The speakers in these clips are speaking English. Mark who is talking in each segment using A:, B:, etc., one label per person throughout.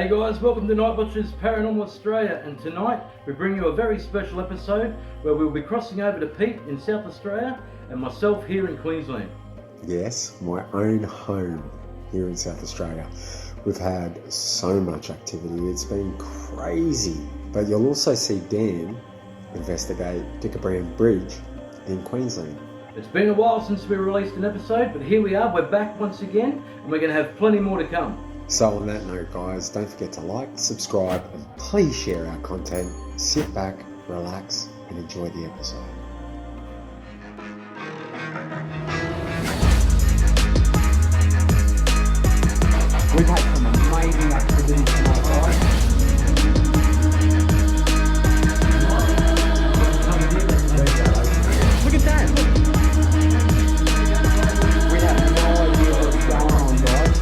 A: Hey guys, welcome to Night Watchers Paranormal Australia, and tonight we bring you a very special episode where we'll be crossing over to Pete in South Australia and myself here in Queensland.
B: Yes, my own home here in South Australia. We've had so much activity, it's been crazy. But you'll also see Dan investigate Dickabram Bridge in Queensland.
A: It's been a while since we released an episode, but here we are, we're back once again, and we're going to have plenty more to come.
B: So on that note guys, don't forget to like, subscribe, and please share our content. Sit back, relax, and enjoy the episode.
C: We've had some amazing activities tonight, guys. Look at that! We have no idea what's going on, guys.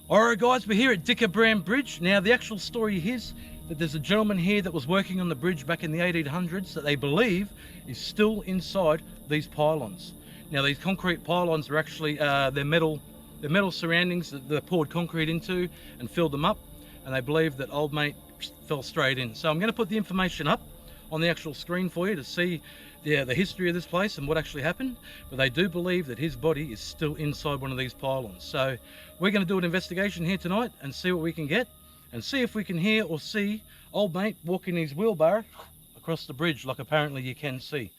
A: Alright guys, we're here at Dickabram Bridge. Now the actual story is that there's a gentleman here that was working on the bridge back in the 1800s that they believe is still inside these pylons. Now these concrete pylons are actually they're metal surroundings that they poured concrete into and filled them up, and they believe that old mate fell straight in. So I'm going to put the information up on the actual screen for you to see the history of this place and what actually happened, but they do believe that his body is still inside one of these pylons. So we're going to do an investigation here tonight and see what we can get, and see if we can hear or see old mate walking his wheelbarrow across the bridge like apparently you can see.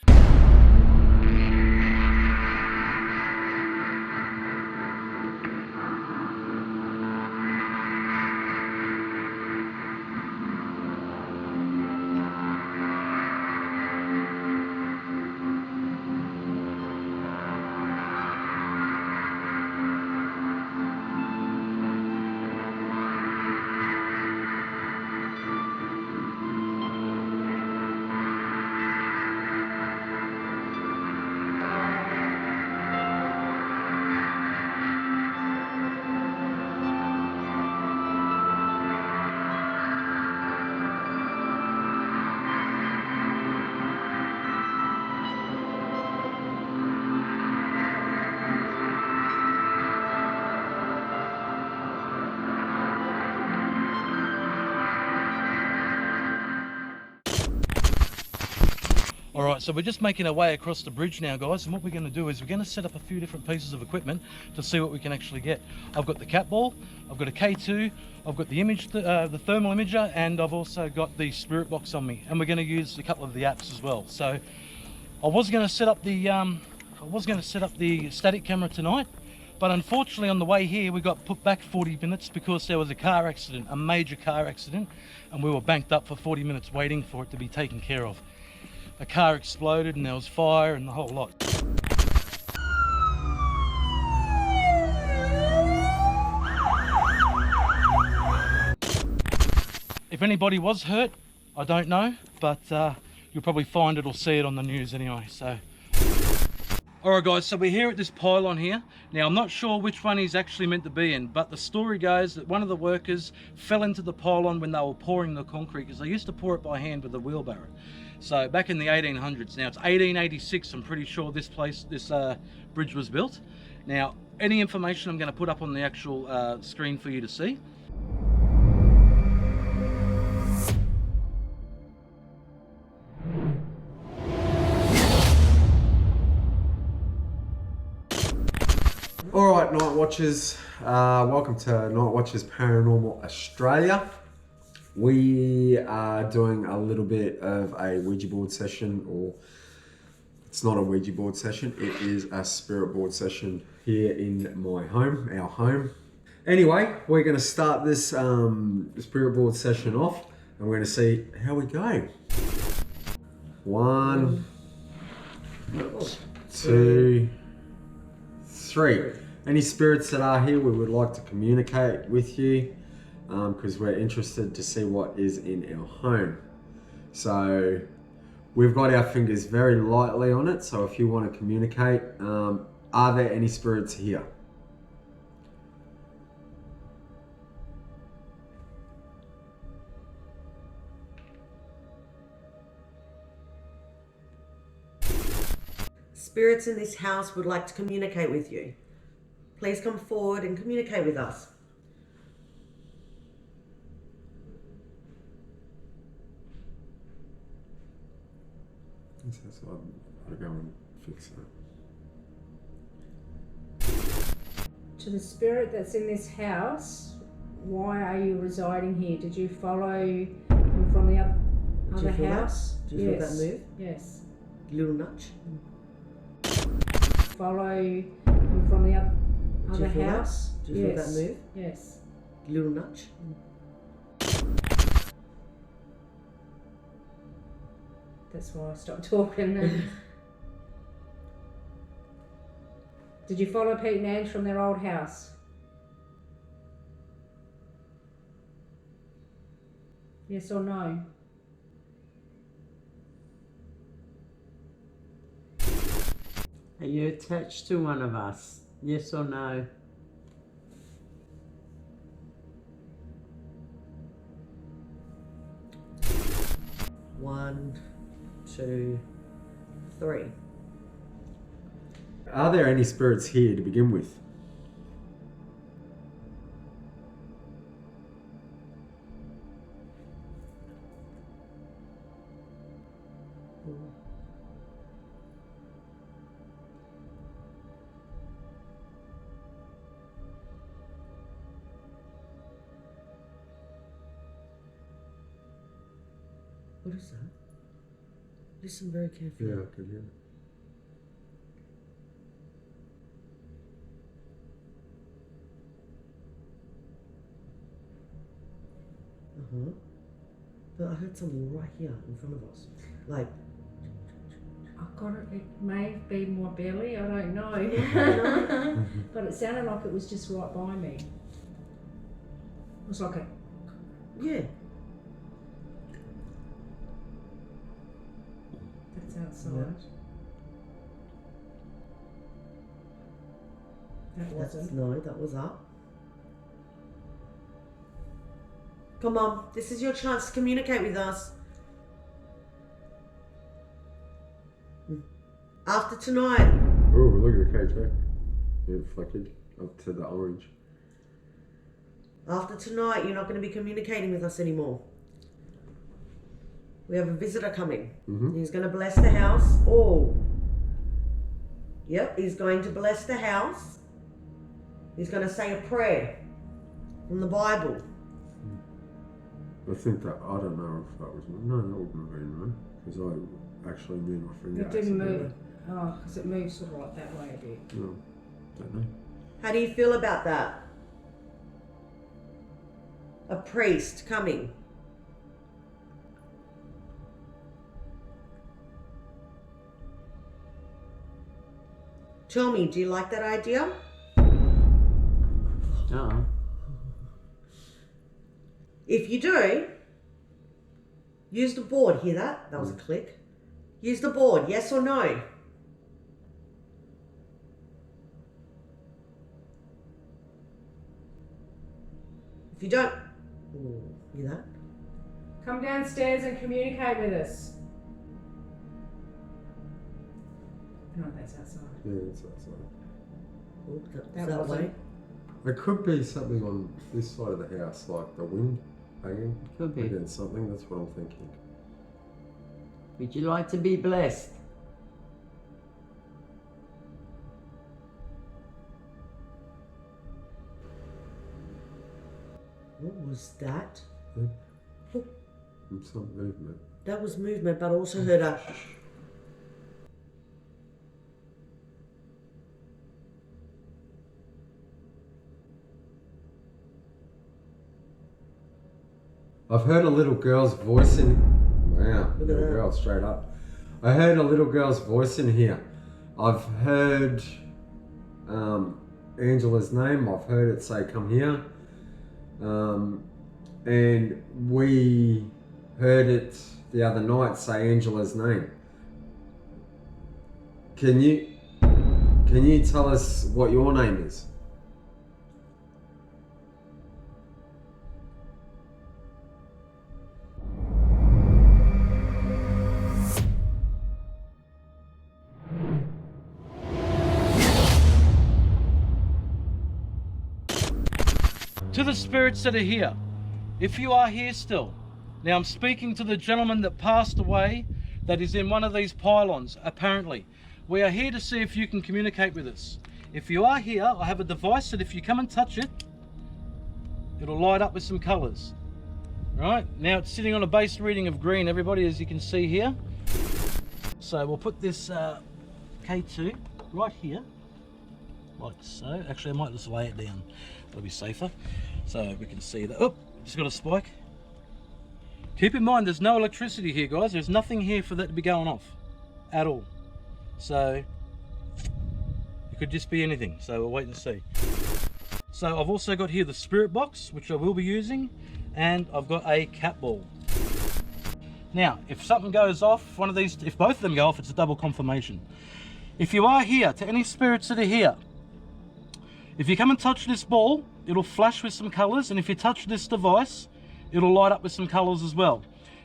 A: Alright, so we're just making our way across the bridge now guys, and what we're going to do is we're going to set up a few different pieces of equipment to see what we can actually get. I've got the cat ball, I've got a K2, I've got the thermal imager, and I've also got the spirit box on me, and we're going to use a couple of the apps as well. So I was going to set up the static camera tonight, but unfortunately on the way here we got put back 40 minutes because there was a car accident, a major car accident, and we were banked up for 40 minutes waiting for it to be taken care of. A car exploded and there was fire and the whole lot. If anybody was hurt, I don't know, but you'll probably find it or see it on the news anyway. So, alright guys, so we're here at this pylon here. Now I'm not sure which one he's actually meant to be in, but the story goes that one of the workers fell into the pylon when they were pouring the concrete, because they used to pour it by hand with a wheelbarrow. So back in the 1800s, now it's 1886, I'm pretty sure this bridge was built. Now, any information I'm going to put up on the actual screen for you to see.
B: Alright Night Watchers, welcome to Night Watchers Paranormal Australia. We are doing a little bit of a Ouija board session, or it's not a Ouija board session, it is a spirit board session here in my home, our home. Anyway, we're going to start this spirit board session off, and we're going to see how we go. 1, 2, 3. Any spirits that are here, we would like to communicate with you, because we're interested to see what is in our home. So we've got our fingers very lightly on it, so if you want to communicate, are there any spirits here?
D: spirits in this house would like to communicate with you. Please come forward and communicate with us.
B: So I'll go and fix that.
E: To the spirit that's in this house, why are you residing here? Did you follow him from the
D: Did you
E: other
D: feel that?
E: house?
D: Did you feel that move?
E: Yes.
D: Little nudge.
E: Follow him from the
D: Did you
E: other
D: feel that?
E: house?
D: Did you feel that move?
E: Yes.
D: Little nudge.
E: That's why I stopped talking. Did you follow Pete and Ange from their old house? Yes or no?
F: Are you attached to one of us? Yes or no?
D: One, two, three.
B: Are there any spirits here to begin with?
D: What is that? Listen very carefully.
B: Yeah, I can hear it.
D: But I heard something right here in front of us. Like,
E: I got it. It may be my belly. I don't know. But it sounded like it was just right by me. It was like a.
D: yeah.
E: That's outside.
D: Yeah.
E: That wasn't.
D: No, that was up. Come on, this is your chance to communicate with us. After tonight.
B: Oh, look at the KJ. It flickered up to the orange.
D: After tonight, you're not going to be communicating with us anymore. We have a visitor coming.
B: Mm-hmm.
D: He's going to bless the house. Oh. Yep, he's going to bless the house. He's going to say a prayer from the Bible.
B: I think that, I don't know if that was, no, that wouldn't have been right, because I actually moved my finger.
E: It didn't move. Oh, because it moved sort of like that way a bit.
B: No, don't know.
D: How do you feel about that? A priest coming. Tell me, do you like that idea?
F: No.
D: If you do, use the board. Hear that? That was a click. Use the board, yes or no? If you don't, hear that?
E: Come downstairs and communicate with us. No, that's outside.
B: Yeah, it's outside.
D: Oh,
E: That
D: that
E: wasn't.
D: way.
B: There could be something on this side of the house, like the wind hanging
F: Could be.
B: against something, that's what I'm thinking.
F: Would you like to be blessed?
D: What was that?
B: Some movement.
D: That was movement, but I also heard a...
B: I've heard a little girl's voice in. Wow,
D: Look at
B: little
D: that.
B: girl, straight up. I heard a little girl's voice in here. I've heard Angela's name. I've heard it say, "Come here," and we heard it the other night say Angela's name. Can you tell us what your name is?
A: To the spirits that are here, if you are here still, now I'm speaking to the gentleman that passed away that is in one of these pylons, apparently. We are here to see if you can communicate with us. If you are here, I have a device that if you come and touch it, it'll light up with some colours. Right, now it's sitting on a base reading of green, everybody, as you can see here. So we'll put this K2 right here, like so. Actually, I might just lay it down, that'll be safer. So we can see that. Oh, just got a spike. Keep in mind, there's no electricity here, guys. There's nothing here for that to be going off at all. So it could just be anything. So we'll wait and see. So I've also got here the spirit box, which I will be using, and I've got a cat ball. Now, if something goes off, one of these, if both of them go off, it's a double confirmation. If you are here, to any spirits that are here, if you come and touch this ball, it'll flash with some colours, and if you touch this device, it'll light up with some colours as well.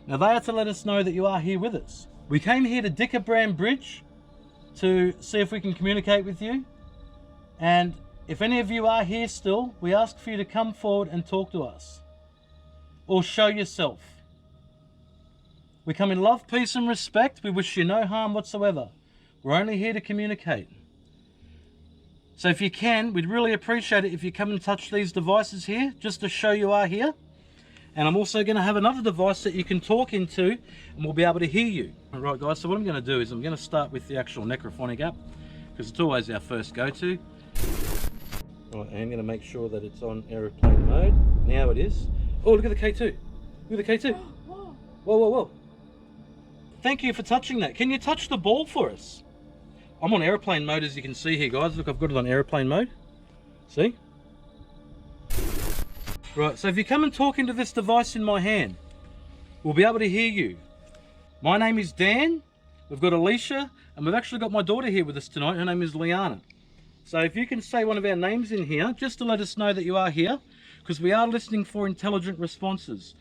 A: Now they are to let us know that you are here with us. We came here to Dickabram Bridge to see if we can communicate with you, and if any of you are here still, we ask for you to come forward and talk to us, or show yourself. We come in love, peace and respect. We wish you no harm whatsoever. We're only here to communicate. So if you can, we'd really appreciate it if you come and touch these devices here, just to show you are here. And I'm also going to have another device that you can talk into, and we'll be able to hear you. All right, guys, so what I'm going to do is I'm going to start with the actual necrophonic app, because it's always our first go-to. All right, I'm going to make sure that it's on aeroplane mode. Now it is. Oh, look at the K2. Look at the K2. Whoa, whoa, whoa. Thank you for touching that. Can you touch the ball for us? I'm on airplane mode, as you can see here, guys. Look, I've got it on airplane mode. See? Right, so if you come and talk into this device in my hand, we'll be able to hear you. My name is Dan. We've got Alisha, and we've actually got my daughter here with us tonight. Her name is Liana. So if you can say one of our names in here, just to let us know that you are here, because we are listening for intelligent responses.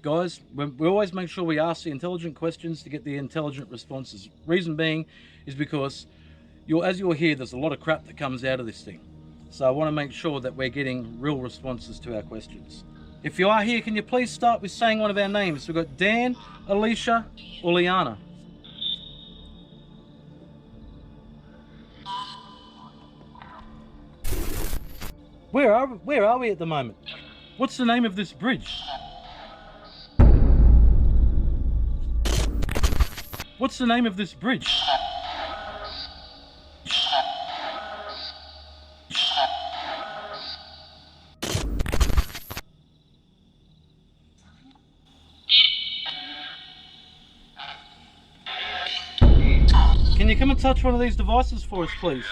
A: Guys, we always make sure we ask the intelligent questions to get the intelligent responses. Reason being is because as you'll hear, there's a lot of crap that comes out of this thing. So I want to make sure that we're getting real responses to our questions. If you are here, can you please start with saying one of our names? We've got Dan, Alisha, or Liana. Where are we at the moment? What's the name of this bridge? What's the name of this bridge? Can you come and touch one of these devices for us, please?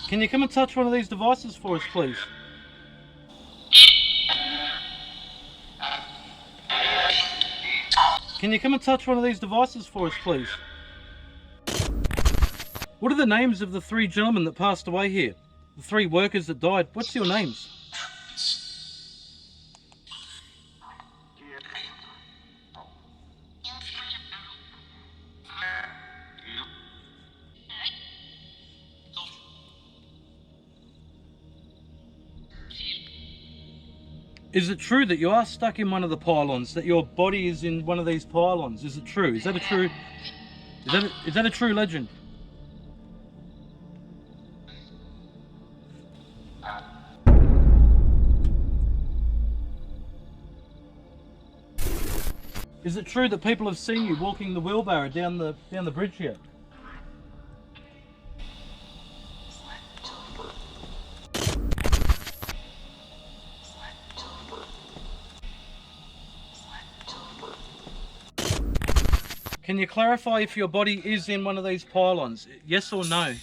A: Can you come and touch one of these devices for us, please? Can you come and touch one of these devices for us, please? What are the names of the three gentlemen that passed away here? The three workers that died. What's your names? Is it true that you are stuck in one of the pylons, that your body is in one of these pylons? Is it true? Is that a true legend? Is it true that people have seen you walking the wheelbarrow down the bridge here? Can you clarify if your body is in one of these pylons? Yes or no?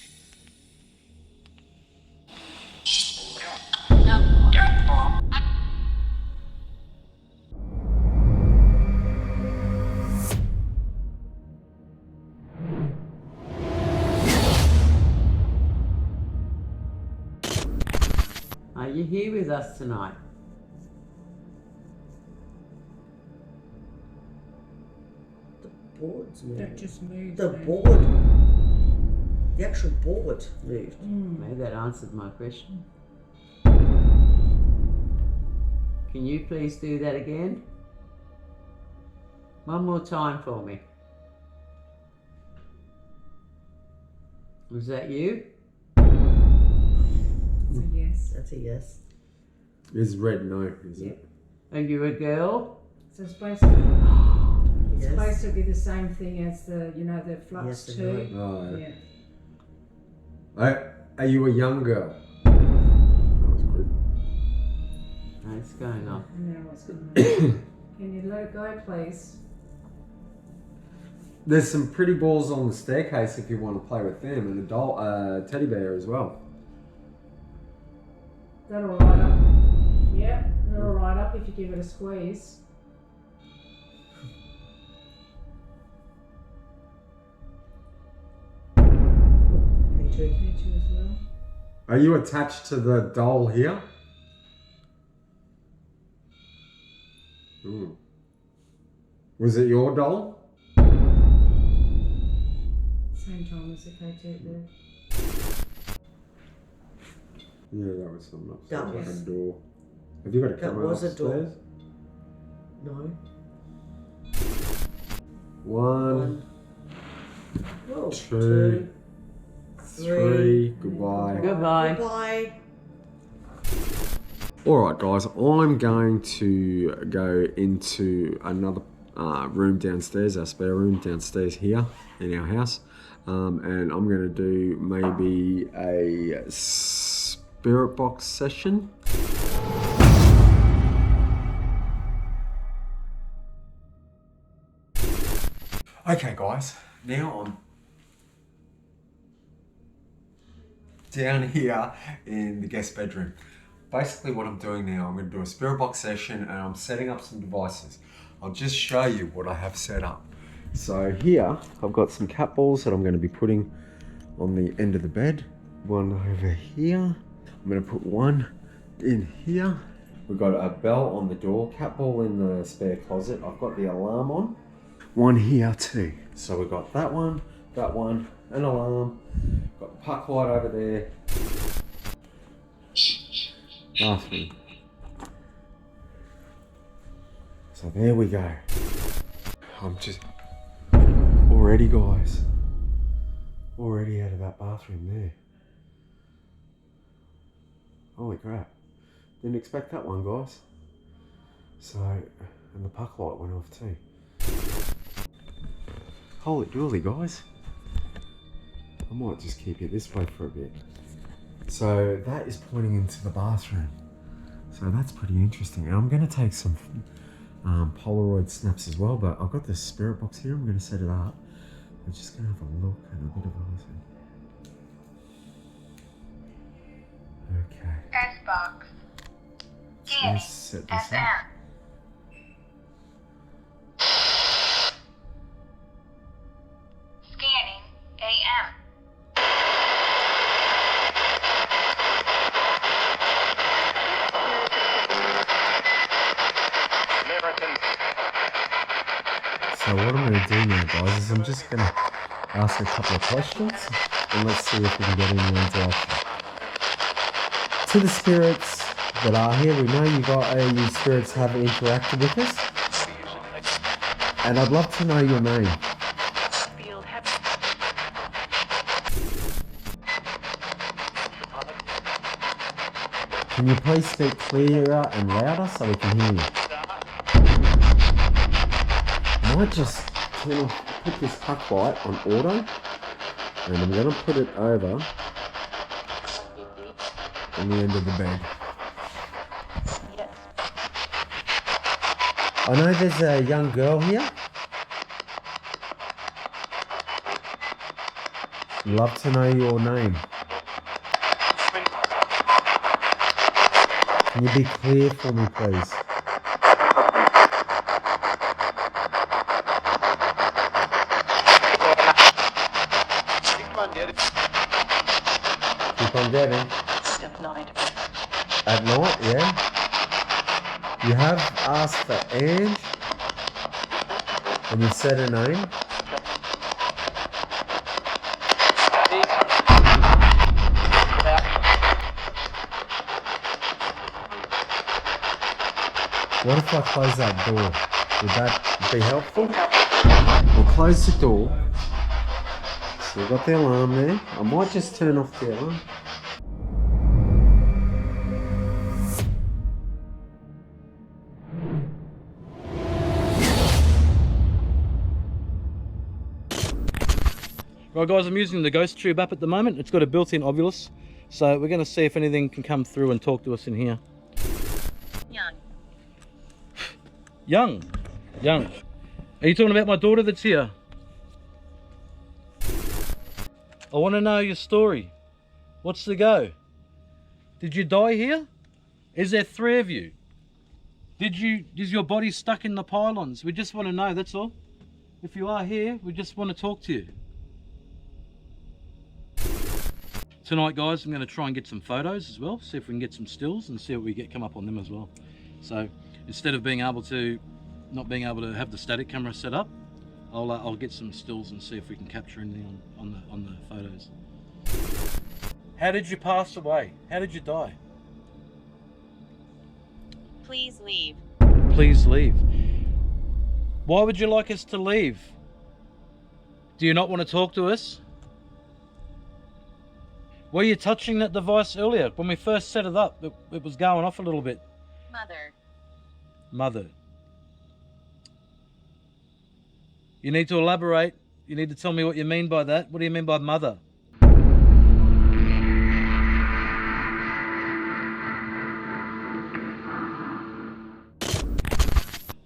F: Are you here with us tonight?
D: The board's
E: That
D: moved.
E: just moved.
D: The
E: man.
D: board. The actual board moved.
F: Maybe that answered my question. Can you please do that again? One more time for me. Was that you?
E: So yes.
D: That's a yes.
B: It's red no, is it?
F: Are you a girl?
E: So it's basically, it's
D: Yes.
E: basically the same thing as the, you know, the flux
D: Yes and
E: too.
B: Oh,
E: Yeah.
B: Are you a young girl? That was good.
F: What's going on?
E: And now it's gonna. Can you let it go, please?
B: There's some pretty balls on the staircase if you want to play with them, and a doll, teddy bear as well.
E: That'll light up. Yeah, that'll light up if you give it a squeeze.
D: Me too.
E: Me too as well.
B: Are you attached to the doll here? Ooh. Was it your doll?
E: Same time as the K2 there.
B: Yeah, that was something upstairs.
D: That
B: Like a
D: was-
B: door. Have you got a
D: that
B: camera
D: was a door.
B: upstairs?
D: No.
B: One,
D: Whoa.
B: two, three. Goodbye.
F: Goodbye.
D: Goodbye.
B: Alright guys, I'm going to go into another room downstairs, our spare room downstairs here in our house. And I'm going to do maybe a spirit box session. Okay guys, now I'm down here in the guest bedroom. Basically what I'm doing now, I'm going to do a spirit box session and I'm setting up some devices. I'll just show you what I have set up. So here, I've got some cat balls that I'm going to be putting on the end of the bed. One over here. I'm going to put one in here. We've got a bell on the door, cat ball in the spare closet. I've got the alarm on. One here too. So we've got that one, an alarm. Got the puck light over there. Bathroom. So there we go. I'm just already, guys, already out of that bathroom there. Holy crap. Didn't expect that one, guys. So, and the puck light went off too. Holy dooly, guys. I might just keep it this way for a bit. So that is pointing into the bathroom. So that's pretty interesting. And I'm going to take some Polaroid snaps as well, but I've got this spirit box here. I'm going to set it up. We're just going to have a look and a bit of a listen. Okay.
G: S-box.
B: So let's set this up.
G: SM. Scanning AM.
B: So what I'm going to do now, guys, is I'm just going to ask a couple of questions and let's see if we can get any interaction. To the spirits that are here, we know you spirits have interacted with us, and I'd love to know your name. Can you please speak clearer and louder so we can hear you? I might just put this puck light on auto, and I'm going to put it over on the end of the bed. I know there's a young girl here. Love to know your name. Can you be clear for me, please? Keep on getting. At night, yeah. You have asked for Ange, and you said her name. What if I close that door? Would that be helpful? We'll close the door. Still got the alarm there. I might just turn off the alarm.
A: Right guys, I'm using the ghost tube app at the moment. It's got a built-in Ovilus, so we're going to see if anything can come through and talk to us in here. Young. Are you talking about my daughter that's here? I want to know your story. What's the go? Did you die here? Is there 3 of you? Is your body stuck in the pylons? We just want to know, that's all. If you are here, we just want to talk to you. Tonight guys, I'm going to try and get some photos as well, see if we can get some stills and see what we come up on them as well. So instead of not being able to have the static camera set up, I'll get some stills and see if we can capture anything on the photos. How did you pass away? How did you die?
G: Please leave.
A: Please leave. Why would you like us to leave? Do you not want to talk to us? Were you touching that device earlier? When we first set it up, it was going off a little bit. Mother. You need to elaborate. You need to tell me what you mean by that. What do you mean by mother?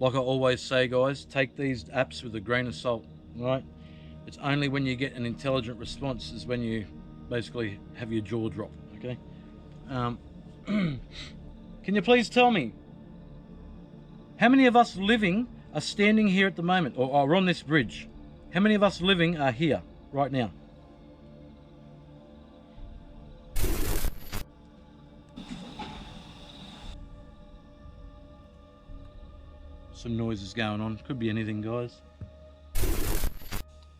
A: Like I always say guys, take these apps with a grain of salt, right? It's only when you get an intelligent response is when you basically have your jaw drop, okay? Can you please tell me, how many of us living are standing here at the moment, or are on this bridge? How many of us living are here right now? Some noises going on, could be anything guys.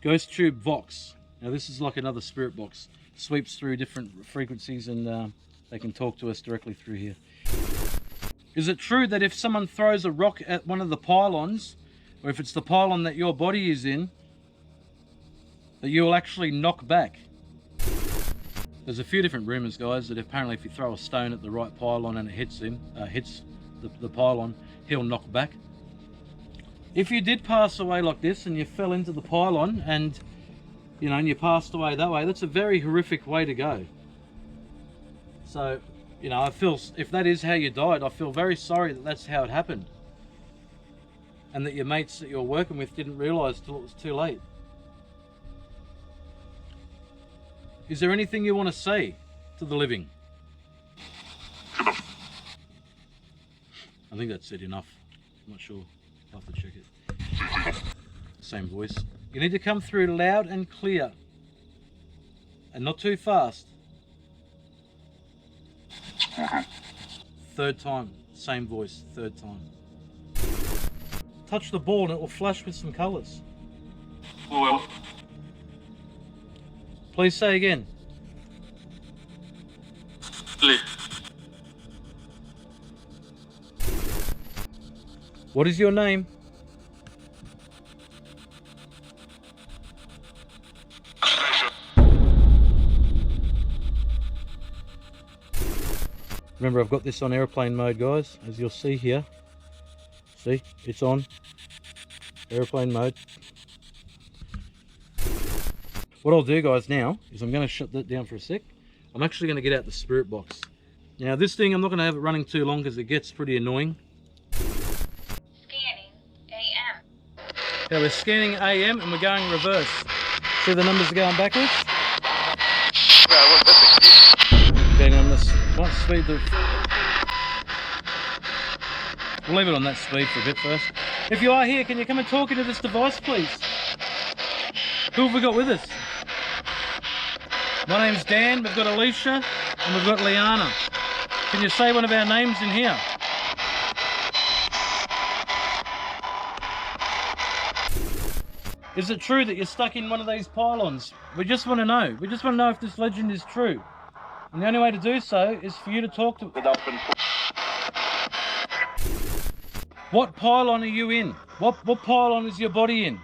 A: Ghost tube Vox. Now this is like another spirit box. Sweeps through different frequencies and they can talk to us directly through here. Is it true that if someone throws a rock at one of the pylons, or if it's the pylon that your body is in, that you will actually knock back? There's a few different rumours guys, that apparently if you throw a stone at the right pylon and it hits the pylon, he'll knock back. If you did pass away like this and you fell into the pylon and and you passed away that way, that's a very horrific way to go. So, I feel, if that is how you died, I feel very sorry that that's how it happened. And that your mates that you were working with didn't realise till it was too late. Is there anything you want to say to the living? I think that's it enough. I'm not sure. I'll have to check it. Same voice. You need to come through loud and clear. And not too fast. 3rd time. Same voice. 3rd time. Touch the ball and it will flash with some colours. Please say again. What is your name? Remember, I've got this on airplane mode, guys, as you'll see here. See, it's on airplane mode. What I'll do, guys, now is I'm going to shut that down for a sec. I'm actually going to get out the spirit box. Now, this thing, I'm not going to have it running too long because it gets pretty annoying.
G: Scanning AM.
A: Now, we're scanning AM and we're going reverse. See the numbers are going backwards? Okay, now let's speed the... We'll leave it on that speed for a bit first. If you are here, can you come and talk into this device, please? Who have we got with us? My name's Dan, we've got Alisha, and we've got Liana. Can you say one of our names in here? Is it true that you're stuck in one of these pylons? We just want to know. We just want to know if this legend is true. And the only way to do so is for you to talk to... What pylon are you in? What pylon is your body in?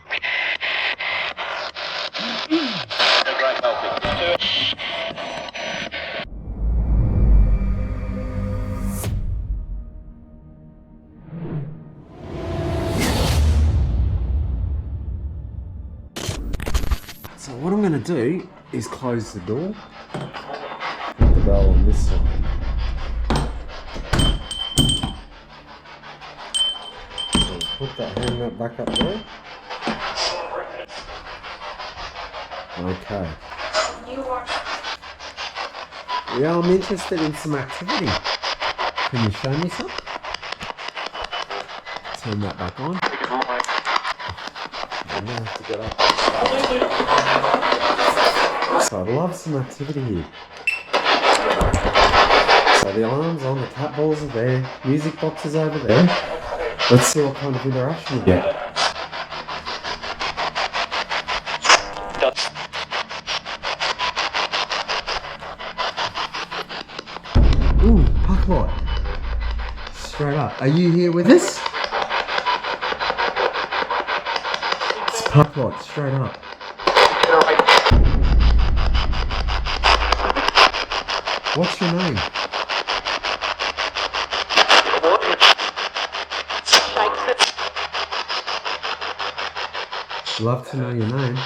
B: So what I'm going to do is close the door. Put the bell on this side. So put that hand back up there. Okay. Yeah, I'm interested in some activity. Can you show me some? Turn that back on. I'm going to have to get up. So I'd love some activity here. So the alarm's on, the cat balls are there, music box is over there. Let's see what kind of interaction we get. Ooh, puck light. Straight up. Are you here with us? It's puck light, straight up. What's your name? Love to know your name.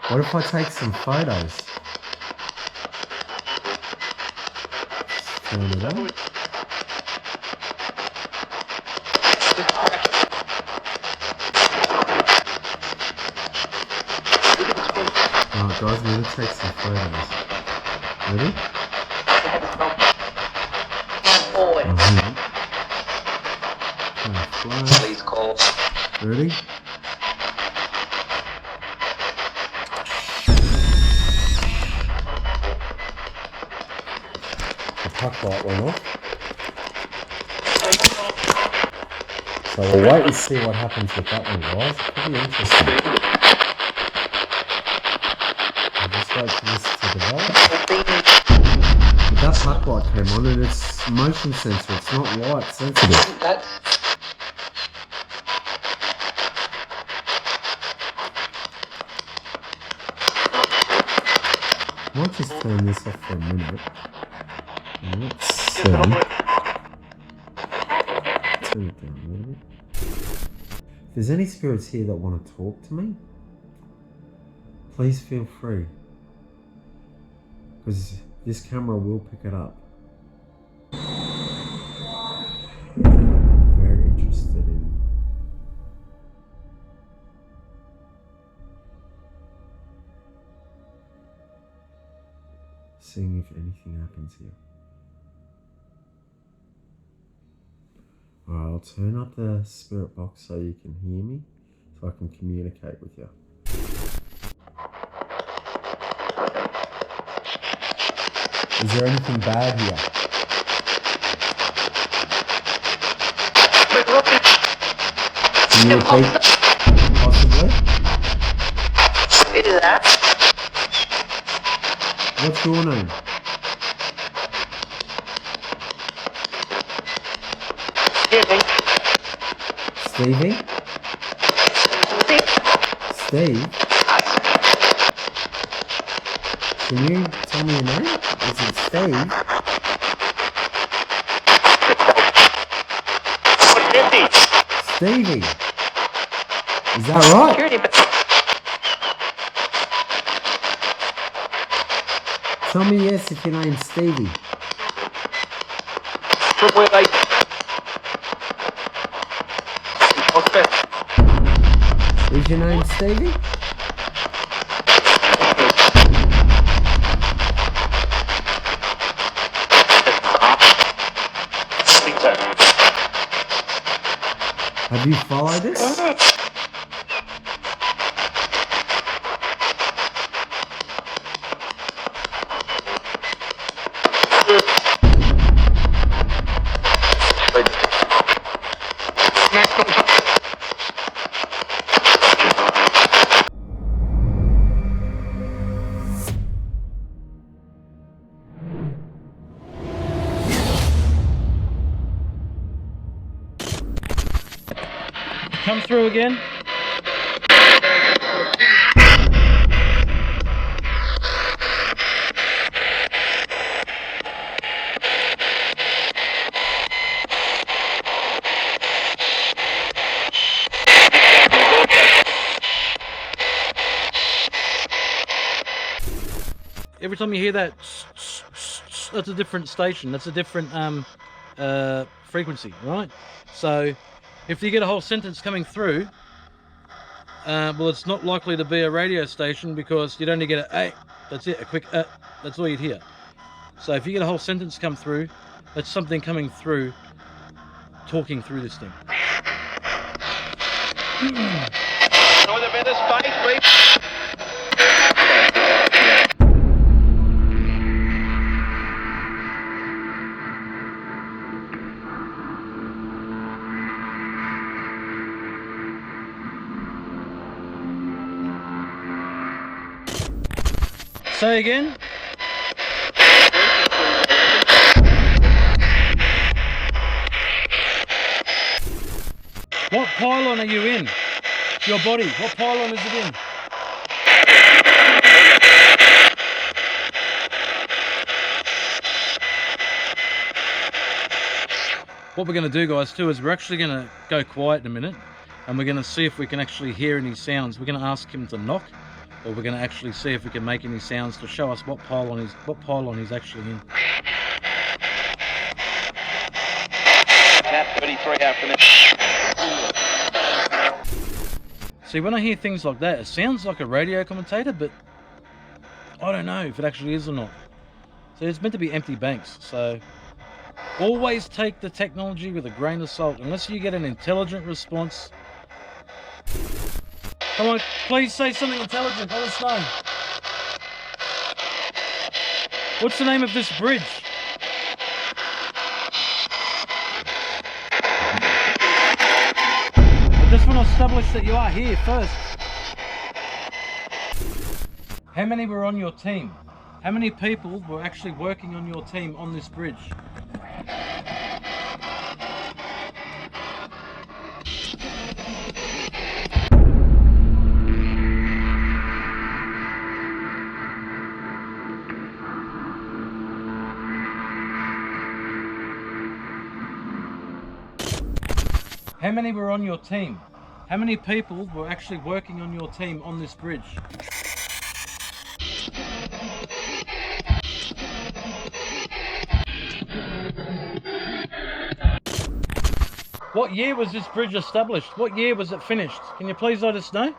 B: What if I take some photos? Turn it on. Alright guys, I'm going to take some photos. Ready?
H: Please call.
B: Ready? The puck light went off. So we'll wait and see what happens with that one, guys. Pretty interesting. I'll just wait for this to develop. But that puck light came on and it's motion sensor, it's not light sensitive. I might just turn this off for a minute. And let's see. Turn it down a little bit. If there's any spirits here that want to talk to me, please feel free. Because this camera will pick it up. Very interested in seeing if anything happens here. Alright, I'll turn up the spirit box so you can hear me, so I can communicate with you. Is there anything bad here? Can you repeat? Possibly?
H: Is that?
B: What's your name? Stevie? Steve? Can you tell me your name? Is it Steve? Stevie? Is that right? Tell me yes if your name's Stevie. Is your name Stevie? Have you followed this?
A: Come through again. Every time you hear that, that's a different station. That's a different frequency, right? So if you get a whole sentence coming through, well, it's not likely to be a radio station because you'd only get a "hey," that's it, a quick that's all you'd hear. So if you get a whole sentence come through, that's something coming through, talking through this thing.
H: With a bit of space, please.
A: Say again. What pylon are you in? Your body, what pylon is it in? What we're going to do, guys, too, is we're actually going to go quiet in a minute and we're going to see if we can actually hear any sounds. We're going to ask him to knock, or we're going to actually see if we can make any sounds to show us what pylon he's actually in.
H: Cat 33 after this.
A: See, when I hear things like that, it sounds like a radio commentator, but I don't know if it actually is or not. So it's meant to be empty banks, so always take the technology with a grain of salt. Unless you get an intelligent response. Come on, please say something intelligent, let us know. What's the name of this bridge? I just want to establish that you are here first. How many were on your team? How many people were actually working on your team on this bridge? How many were on your team? How many people were actually working on your team on this bridge? What year was this bridge established? What year was it finished? Can you please let us know?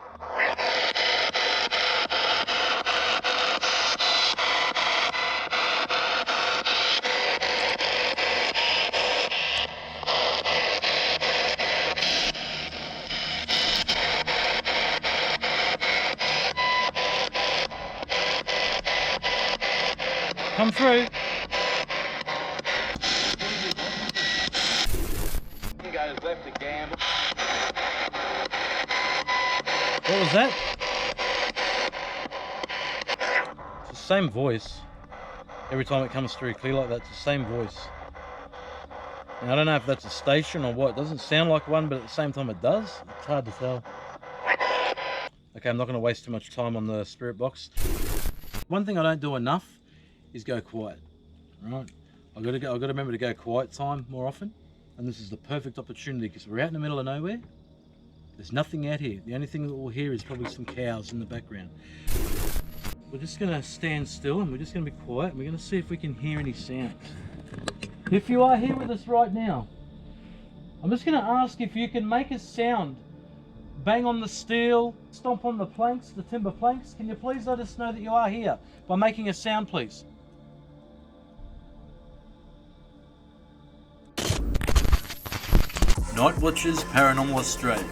A: Come through.
H: You guys left to gamble.
A: What was that? It's the same voice. Every time it comes through clear like that, it's the same voice. Now, I don't know if that's a station or what. It doesn't sound like one, but at the same time it does. It's hard to tell. Okay, I'm not going to waste too much time on the spirit box. One thing I don't do enough is go quiet. Right? I've got to remember to go quiet time more often. And this is the perfect opportunity because we're out in the middle of nowhere. There's nothing out here. The only thing that we'll hear is probably some cows in the background. We're just going to stand still and we're just going to be quiet and we're going to see if we can hear any sounds. If you are here with us right now, I'm just going to ask if you can make a sound. Bang on the steel, stomp on the planks, the timber planks. Can you please let us know that you are here by making a sound, please? Night Watchers Paranormal Australia.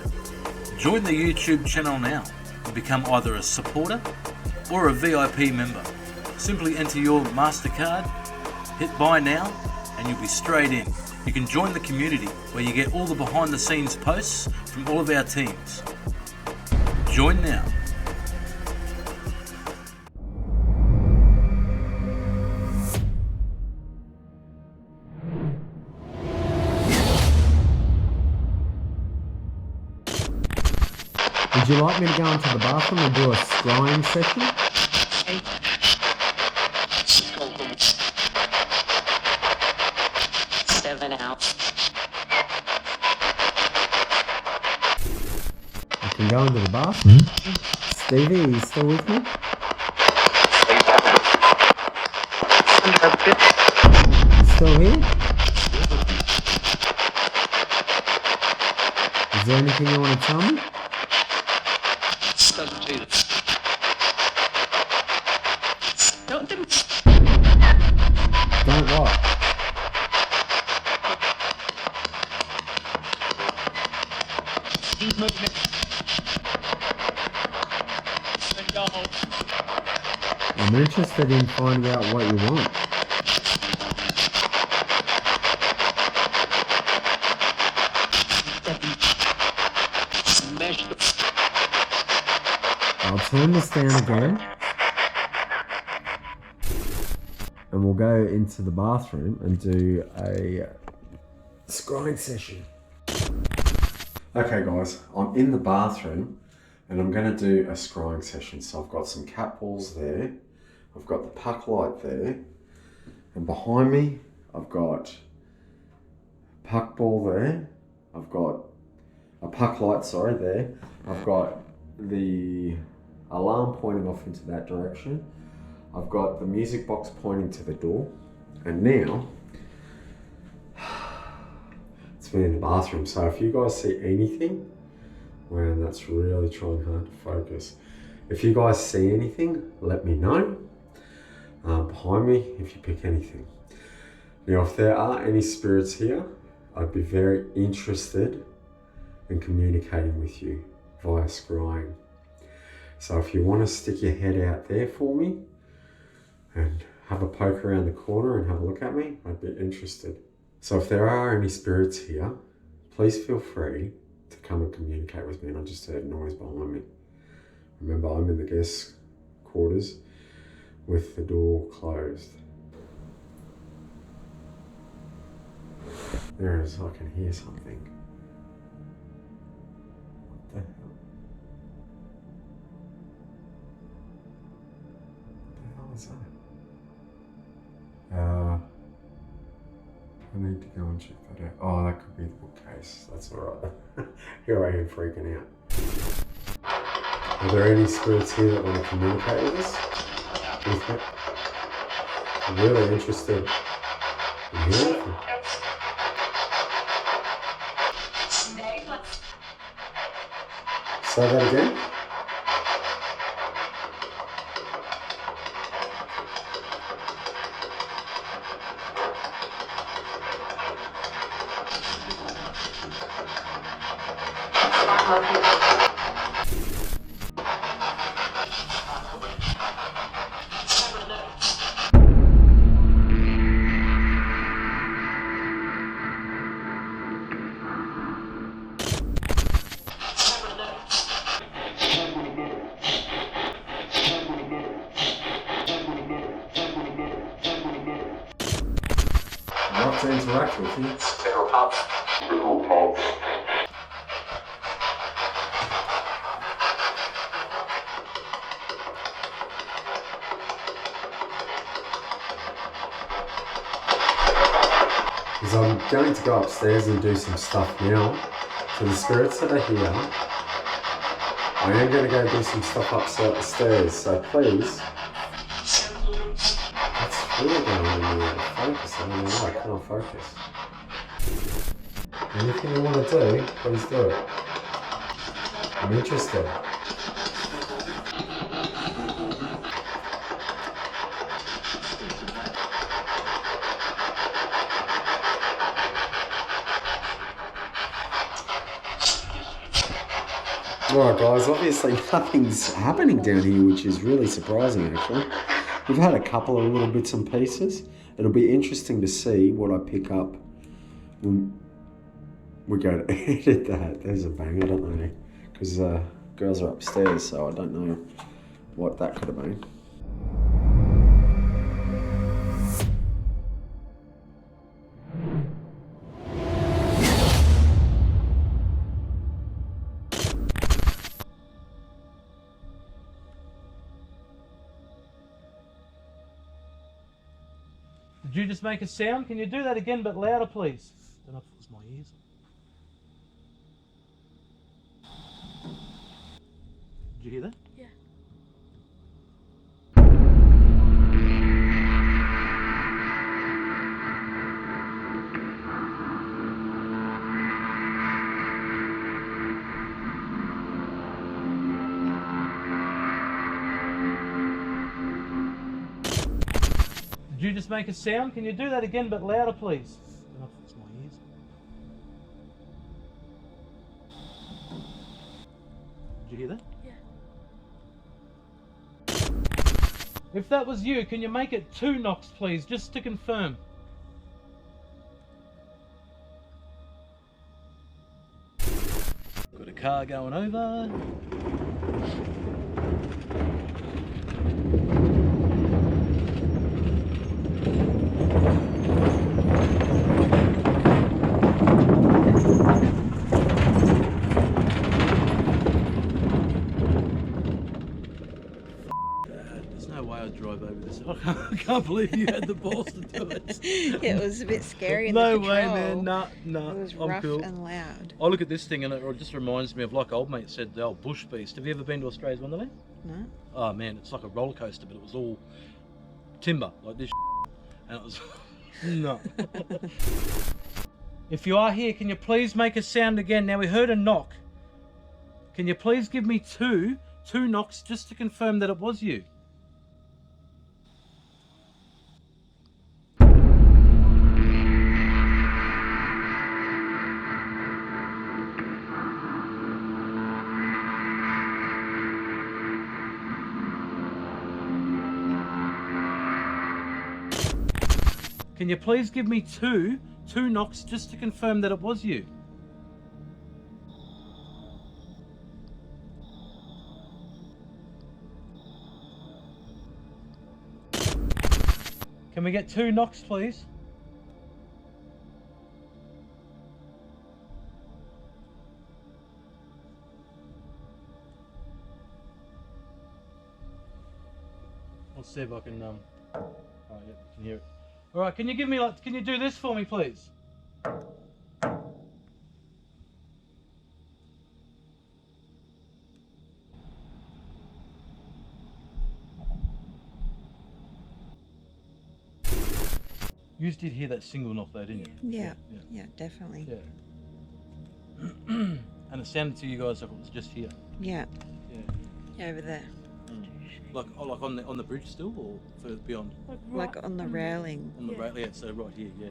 A: Join the YouTube channel now and become either a supporter or a VIP member. Simply enter your MasterCard, hit buy now, and you'll be straight in. You can join the community where you get all the behind the scenes posts from all of our teams. Join now.
B: Would you like me to go into the bathroom and do a scrying session? I can go into the bathroom. Stevie, are you still with me? You still here? Is there anything you want to tell me? Don't what? I'm interested in finding out what you want. I'll turn this down again. And we'll go into the bathroom and do a scrying session. Okay guys, I'm in the bathroom and I'm going to do a scrying session. So I've got some cat balls there, I've got the puck light there, and behind me I've got a puck ball there, I've got a puck light, sorry, there, I've got the alarm pointing off into that direction, I've got the music box pointing to the door, and now it's me in the bathroom. So if you guys see anything, man, that's really trying hard to focus. If you guys see anything, let me know. Behind me, if you pick anything. Now, if there are any spirits here, I'd be very interested in communicating with you via scrying. So if you want to stick your head out there for me and have a poke around the corner and have a look at me, I'd be interested. So if there are any spirits here, please feel free to come and communicate with me. And I just heard noise behind me. Remember, I'm in the guest quarters with the door closed. There it is, I can hear something. What the hell? What the hell is that? I need to go and check that out. Oh, that could be the bookcase. That's alright. Here I am freaking out. Are there any spirits here that want to communicate with us? I'm really interested in hearing from. Say that again? Love to interact with you. Because I'm going to go upstairs and do some stuff now. For the spirits that are here, I am going to go do some stuff upstairs, so please. What's really going on in here? Focus, I don't know why I can't focus. Anything you want to do, please do it. I'm interested. Alright guys, obviously nothing's happening down here, which is really surprising actually. We've had a couple of little bits and pieces. It'll be interesting to see what I pick up when we go to edit that. There's a bang, I don't know. Because girls are upstairs, so I don't know what that could have been.
A: Did you just make a sound? Can you do that again, but louder, please? Don't know if it was my ears. Did you hear that?
I: Yeah.
A: Did you just make a sound? Can you do that again, but louder, please? Don't know if it was my ears. Did you hear that?
I: Yeah.
A: If that was you, can you make it 2 knocks, please, just to confirm? Got a car going over. There's no way I'd drive over this. I can't believe you had the balls to do it.
J: It was a bit scary in
A: No
J: the
A: way,
J: patrol.
A: man. Nah,
J: It was
A: I'm
J: rough
A: cool.
J: and loud.
A: I look at this thing and it just reminds me of, like old mate said, the old bush beast. Have you ever been to Australia's Wonderland?
J: No?
A: Oh man, it's like a roller coaster, but it was all timber, like this and it was no. If you are here, can you please make a sound again? Now we heard a knock. Can you please give me two knocks just to confirm that it was you? Can you please give me two knocks just to confirm that it was you? Can we get 2 knocks, please? Let's see if I can, oh yeah, I can hear it. Alright, can you give me, can you do this for me, please? You did hear that single knock though, didn't you?
J: Yeah, definitely.
A: Yeah. And it sounded to you guys like it was just here.
J: Yeah,
A: Yeah.
J: over there.
A: Like on the bridge still, or further beyond?
J: Like on the railing.
A: On the
I: Yeah.
A: rail, yeah. So right here, yeah.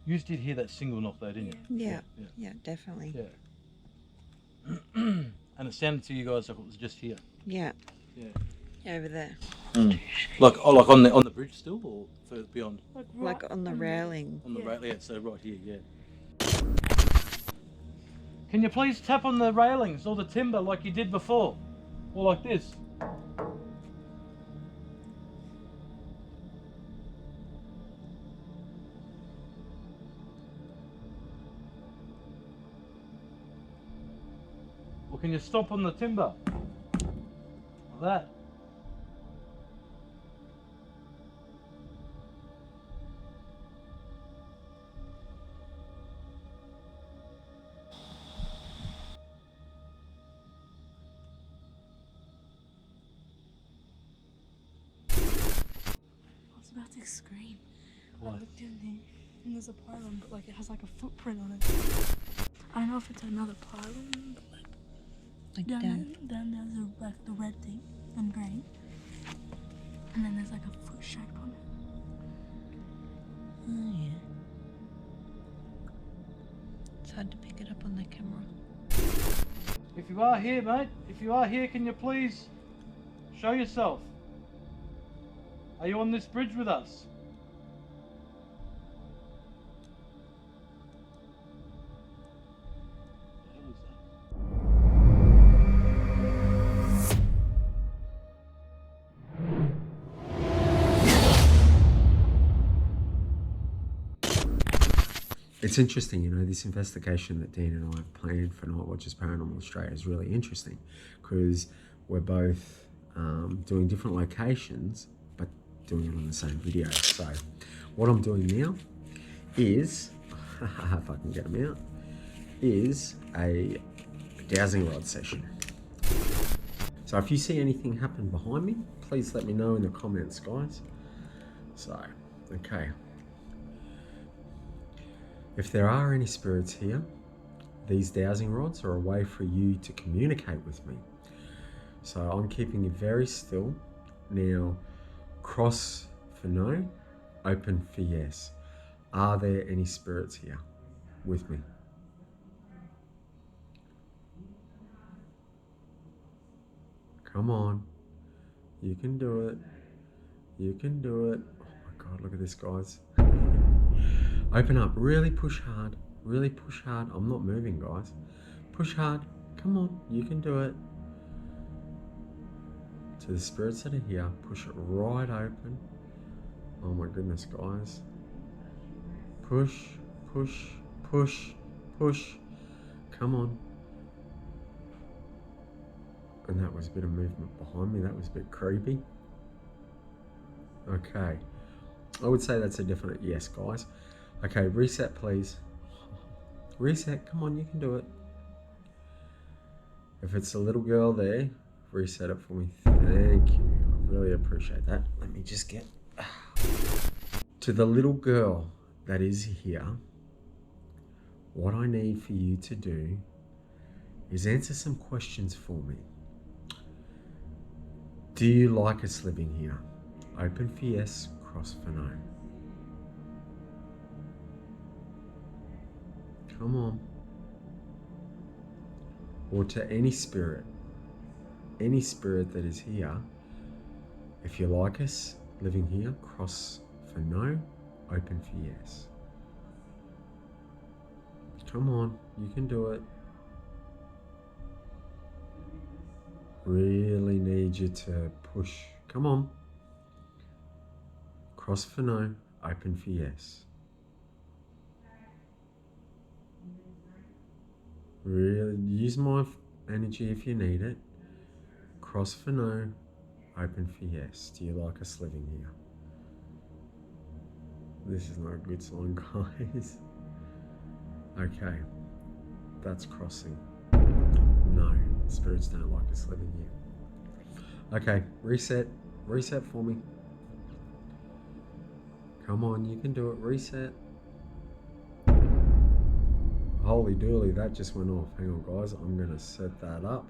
A: You did hear that single knock though, didn't you?
J: Yeah, definitely.
A: Yeah. And it sounded to you guys like it was just here.
J: Yeah,
A: Yeah.
J: over there.
A: Like on the bridge still, or further beyond?
J: Like on the railing.
A: On the
I: Yeah.
A: rail, yeah. So right here, yeah. Can you please tap on the railings or the timber like you did before, or like this? Or can you stomp on the timber? Like that.
I: I was about to scream.
A: What?
I: I looked in there and there's a pylon, but like it has like a footprint on it. I don't know if it's another pylon, but
J: Like
I: down
J: down.
I: there's like the red thing and green. And then there's like a foot shape on it.
J: Oh yeah. It's hard to pick it up on the camera.
A: If you are here, mate, if you are here, can you please show yourself? Are you on this bridge with us?
B: It's interesting, you know, this investigation that Dean and I have planned for Night Watchers Paranormal Australia is really interesting because we're both doing different locations, but doing it on the same video. So what I'm doing now is, if I can get them out, is a dowsing rod session. So if you see anything happen behind me, please let me know in the comments, guys. So, okay. If there are any spirits here, these dowsing rods are a way for you to communicate with me. So I'm keeping you very still. Now, cross for no, open for yes. Are there any spirits here with me? Come on. You can do it. You can do it. Oh my God, look at this, guys. Open up, really push hard, really push hard. I'm not moving, guys. Push hard, come on, you can do it. To the spirits that are here, push it right open. Oh my goodness, guys. Push, push, push, push. Come on. And that was a bit of movement behind me. That was a bit creepy. Okay. I would say that's a definite yes, guys. Okay, reset, please. Reset, come on, you can do it. If it's a little girl there, reset it for me. Thank you. I really appreciate that. Let me just get... To the little girl that is here, what I need for you to do is answer some questions for me. Do you like us living here? Open for yes, cross for no. Come on. Or to any spirit that is here, if you like us living here, cross for no, open for yes. Come on, you can do it. Really need you to push. Come on. Cross for no, open for yes. Really use my energy if you need it. Cross for no, open for yes. Do you like us living here? This is not a good sign, guys. Okay, that's crossing. No, spirits don't like us living here. Okay, reset for me. Come on, you can do it, reset. Holy dooly, that just went off. Hang on, guys, I'm gonna set that up.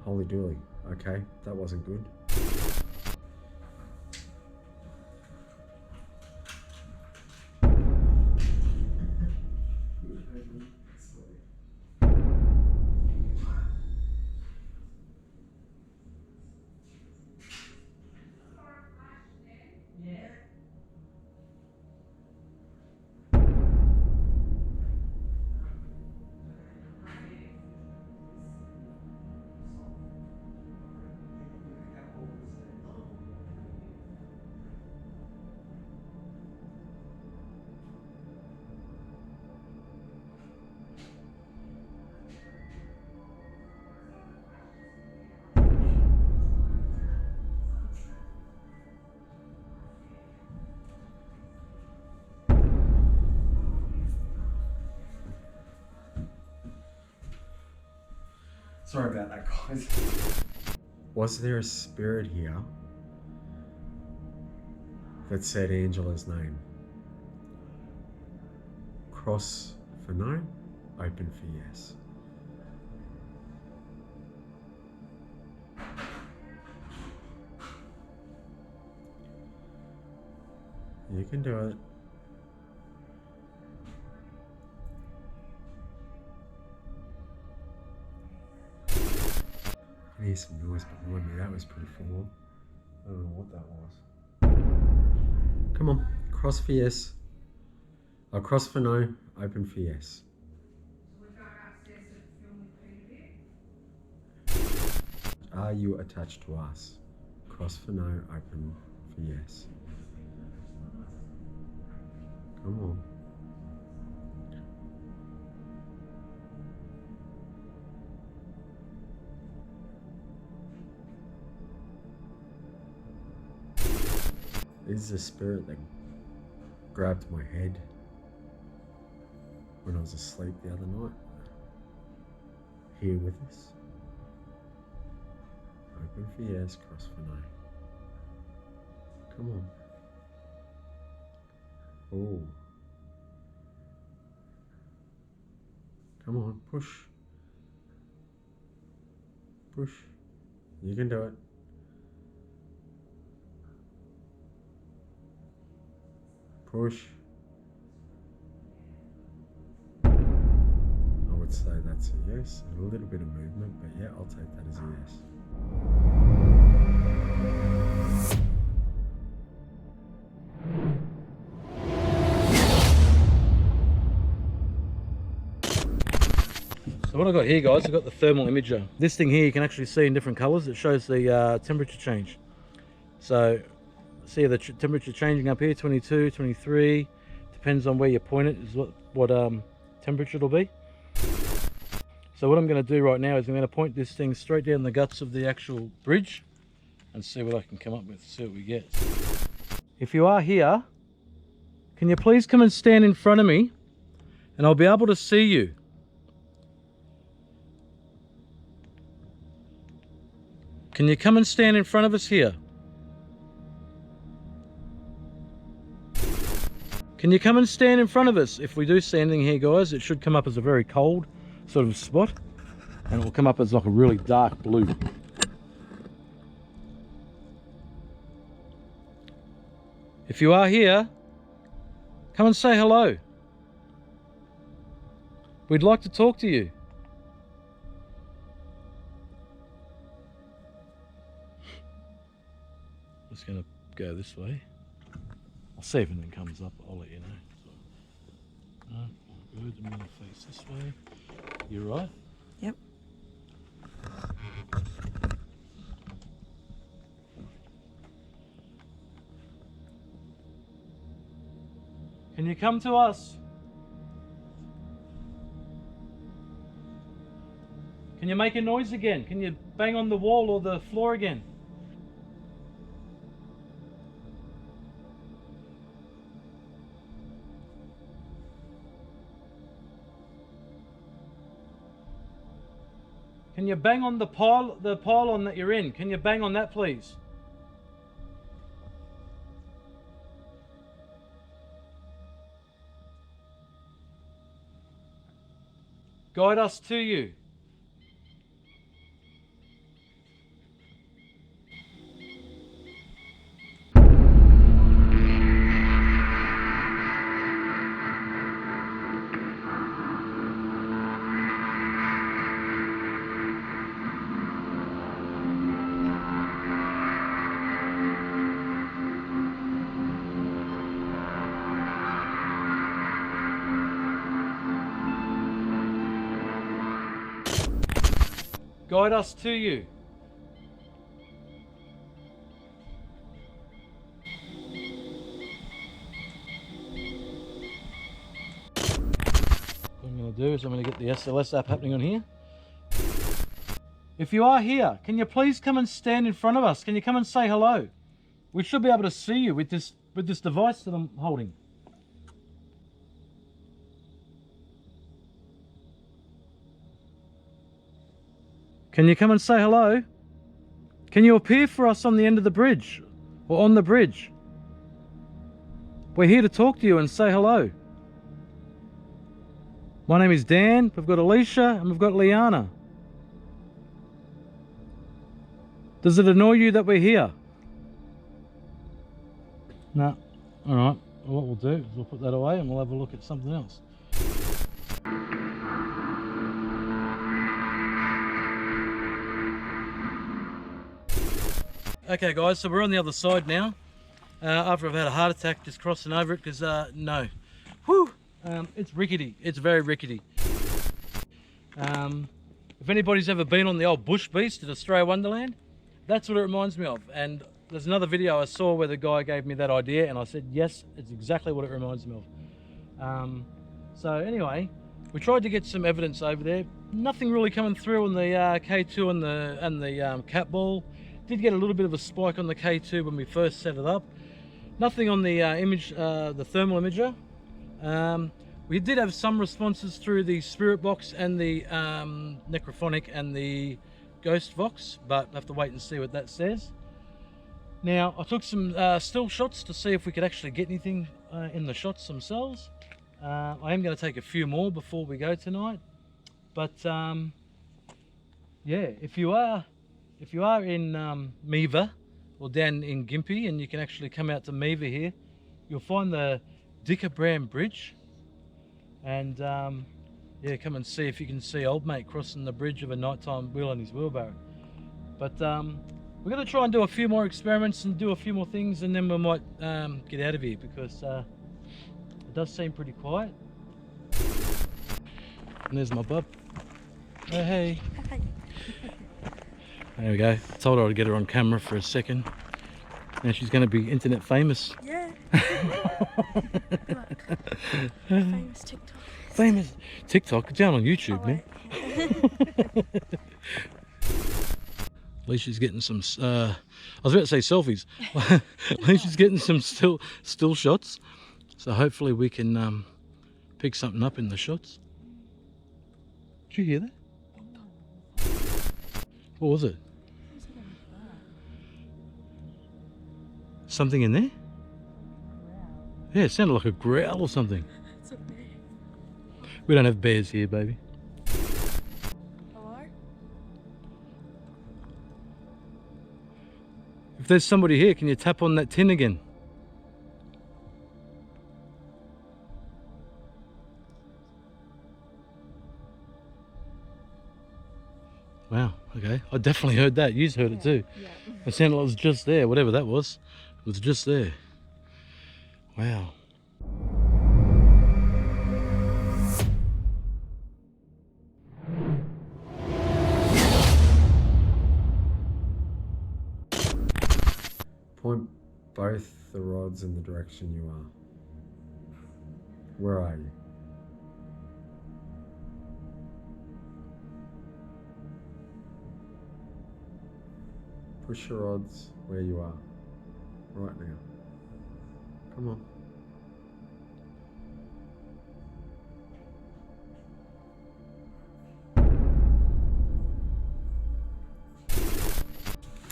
B: Holy dooly, okay, that wasn't good. Sorry about that, guys. Was there a spirit here that said Angela's name? Cross for no, open for yes. You can do it. I hear some noise behind me. That was pretty full on. I don't know what that was. Come on, cross for yes. I'll cross for no, open for yes. Are you attached to us? Cross for no, open for yes. Come on. is the spirit that grabbed my head when I was asleep the other night here with us. Open for yes, cross for no. Come on. Oh. Come on, push. Push. You can do it. Push. I would say that's a yes. A little bit of movement, but yeah, I'll take that as a yes.
A: So what I've got here, guys, I've got the thermal imager. This thing here you can actually see in different colours. It shows the temperature change. So see the temperature changing up here, 22, 23. Depends on where you point it is what temperature it'll be. So what I'm going to do right now is I'm going to point this thing straight down the guts of the actual bridge and see what I can come up with, see what we get. If you are here, can you please come and stand in front of me and I'll be able to see you. Can you come and stand in front of us here? Can you come and stand in front of us? If we do see anything here, guys, it should come up as a very cold sort of spot, and it will come up as like a really dark blue. If you are here, come and say hello. We'd like to talk to you. Just going to go this way. I'll see if anything comes up, I'll let you know. So, no, good, I'm going to face this way. You're right?
J: Yep.
A: Can you come to us? Can you make a noise again? Can you bang on the wall or the floor again? Can you bang on the pylon that you're in? Can you bang on that, please? Guide us to you. Guide us to you. What I'm going to do is I'm going to get the SLS app happening on here. If you are here, can you please come and stand in front of us? Can you come and say hello? We should be able to see you with this device that I'm holding. Can you come and say hello? Can you appear for us on the end of the bridge or on the bridge? We're here to talk to you and say hello. My name is Dan, we've got Alisha and we've got Liana. Does it annoy you that we're here? No. Alright, well, what we'll do is we'll put that away and we'll have a look at something else. Okay guys, so we're on the other side now. After I've had a heart attack just crossing over it because no. Whew! It's rickety, it's very rickety. If anybody's ever been on the old Bush Beast at Australia Wonderland, that's what it reminds me of. And there's another video I saw where the guy gave me that idea and I said, yes, it's exactly what it reminds me of. So anyway, we tried to get some evidence over there. Nothing really coming through on the K2 and the cat ball. Did get a little bit of a spike on the K2 when we first set it up. Nothing on the image, the thermal imager. We did have some responses through the spirit box and the necrophonic and the ghost vox, but I have to wait and see what that says. Now, I took some still shots to see if we could actually get anything in the shots themselves. I am going to take a few more before we go tonight, but yeah, if you are in Miva or down in Gympie and you can actually come out to Miva here, you'll find the Dickabram Bridge, and yeah, come and see if you can see old mate crossing the bridge of a nighttime wheel on his wheelbarrow. But we're going to try and do a few more experiments and do a few more things, and then we might get out of here, because it does seem pretty quiet. And there's my bub. Oh, hey. There we go. I told her I'd get her on camera for a second. Now she's going to be internet famous.
I: Yeah. Famous TikTok.
A: Famous TikTok, down on YouTube, man. Alicia's getting some, I was about to say selfies. Alicia's getting some still shots. So hopefully we can pick something up in the shots. Did you hear that? What was it? Something in there? Yeah, it sounded like a growl or something.
I: It's a bear.
A: We don't have bears here, baby.
I: Hello?
A: If there's somebody here, can you tap on that tin again? Wow, okay. I definitely heard that. You've heard it too.
I: Yeah.
A: It sounded like it was just there, whatever that was. It was just there. Wow.
B: Point both the rods in the direction you are. Where are you? Push your rods where you are. Right now. Come on.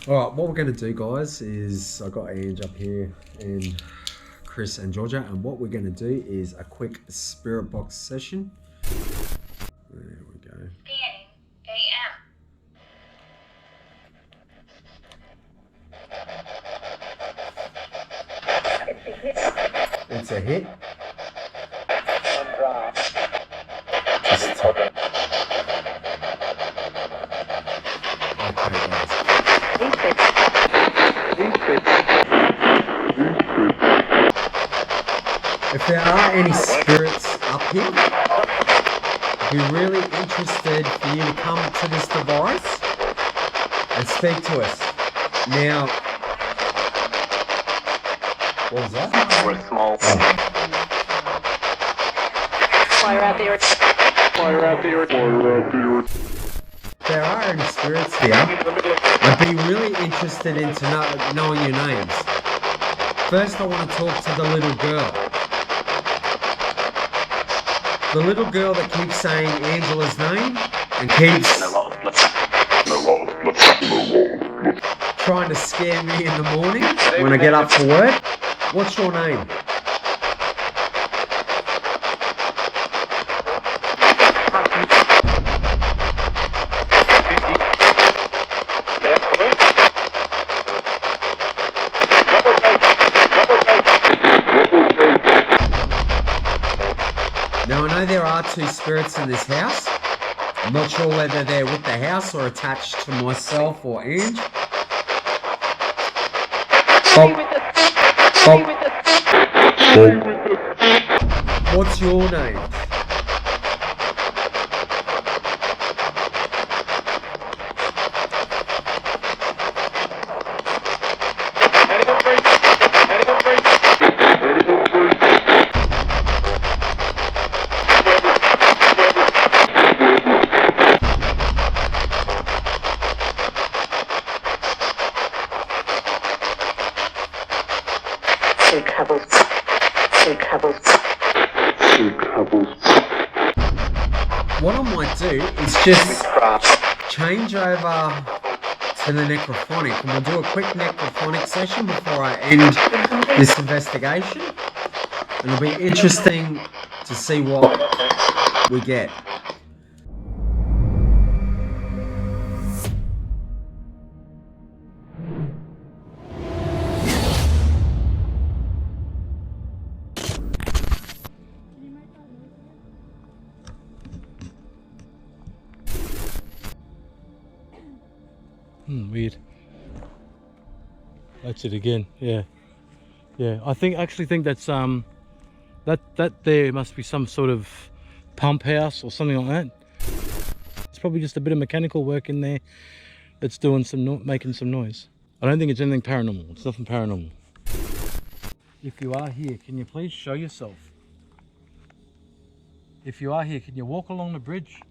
B: Alright, what we're going to do, guys, is I've got Ange up here and Chris and Georgia, and what we're going to do is a quick spirit box session. There we go.
G: Scanning AM.
B: It's a hit. If there are any spirits up here, I'd be really interested for you to come to this device and speak to us. Now, what was that?
H: We're small.
G: Fire out there.
H: Fire out there.
B: If there are any spirits here, I'd be really interested in knowing your names. First, I want to talk to the little girl. The little girl that keeps saying Angela's name and keeps trying to scare me in the morning when I get up for work. What's your name? Now I know there are two spirits in this house. I'm not sure whether they're with the house or attached to myself or Ange. What's your name?
G: Two couples. Two couples. Two couples.
B: What I might do is just change over to the necrophonic, and we'll do a quick necrophonic session before I end this investigation. It'll be interesting to see what we get.
A: Weird. That's it again. Yeah, yeah. I actually think that's that there must be some sort of pump house or something like that. It's probably just a bit of mechanical work in there that's doing making some noise. I don't think it's anything paranormal. It's nothing paranormal. If you are here, can you please show yourself? If you are here, can you walk along the bridge?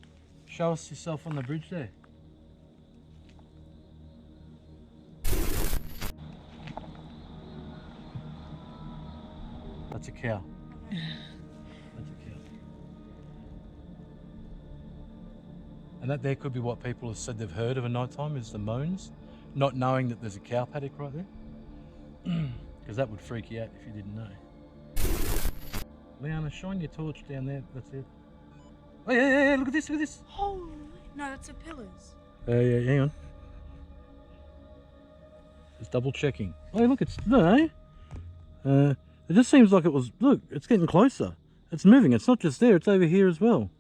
A: Show us yourself on the bridge there. That's a cow. That's a cow. And that there could be what people have said they've heard of a night time is the moans, not knowing that there's a cow paddock right there. Because that would freak you out if you didn't know. Liana, shine your torch down there. That's it. Oh yeah, look at this, look at this.
I: Holy, no, that's the pillars.
A: Yeah, hang on. Just double checking. Oh look, it's no. It just seems like it was. Look, it's getting closer. It's moving. It's not just there. It's over here as well.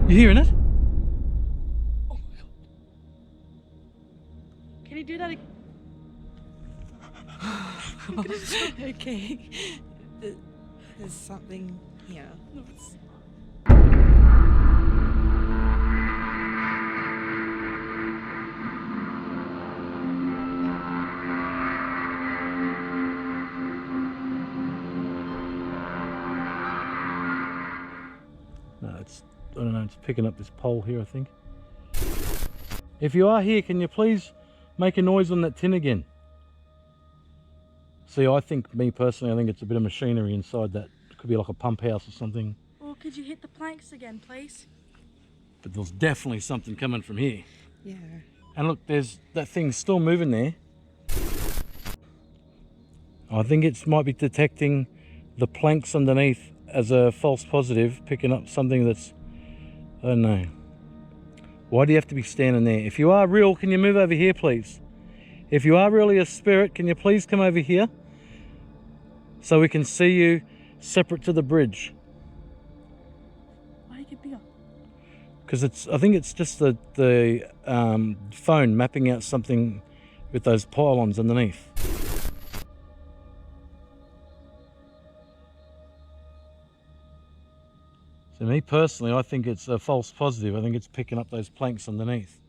A: You hearing it?
I: Oh my god. Can you do that again?
J: Okay. There's something here.
I: No, it's...
A: No, it's, I don't know, it's picking up this pole here, I think. If you are here, can you please make a noise on that tin again? See, I think, me personally, I think it's a bit of machinery inside that. It could be like a pump house or something.
I: Or could you hit the planks again, please?
A: But there's definitely something coming from here.
J: Yeah.
A: And look, there's that thing's still moving there. I think it might be detecting the planks underneath as a false positive, picking up something that's, I don't know. Why do you have to be standing there? If you are real, can you move over here, please? If you are really a spirit, can you please come over here so we can see you separate to the bridge?
I: Why do you get bigger?
A: Because I think it's just the phone mapping out something with those pylons underneath. So me personally, I think it's a false positive. I think it's picking up those planks underneath.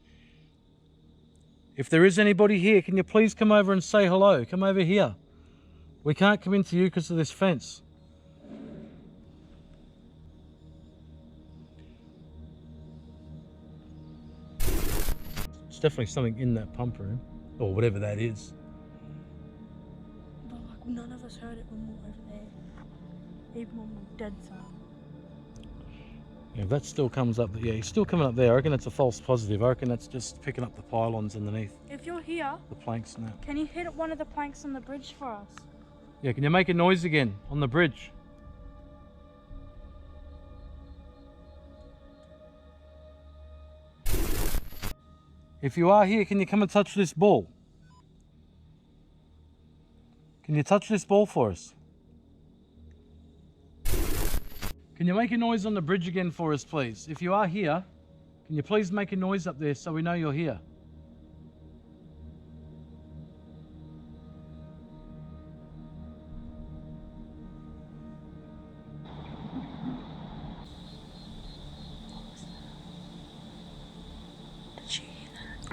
A: If there is anybody here, can you please come over and say hello? Come over here. We can't come into you because of this fence. It's definitely something in that pump room, or whatever that is.
I: But like, none of us heard it when we were over there. Even when we were dead, so...
A: Yeah, if that still comes up, yeah, he's still coming up there. I reckon it's a false positive. I reckon that's just picking up the pylons underneath.
I: If you're here,
A: the planks and that.
I: can you hit one of the planks on the bridge for us?
A: Yeah, can you make a noise again on the bridge? If you are here, can you come and touch this ball? Can you touch this ball for us? Can you make a noise on the bridge again for us, please? If you are here, can you please make a noise up there so we know you're here?
I: Did you hear that?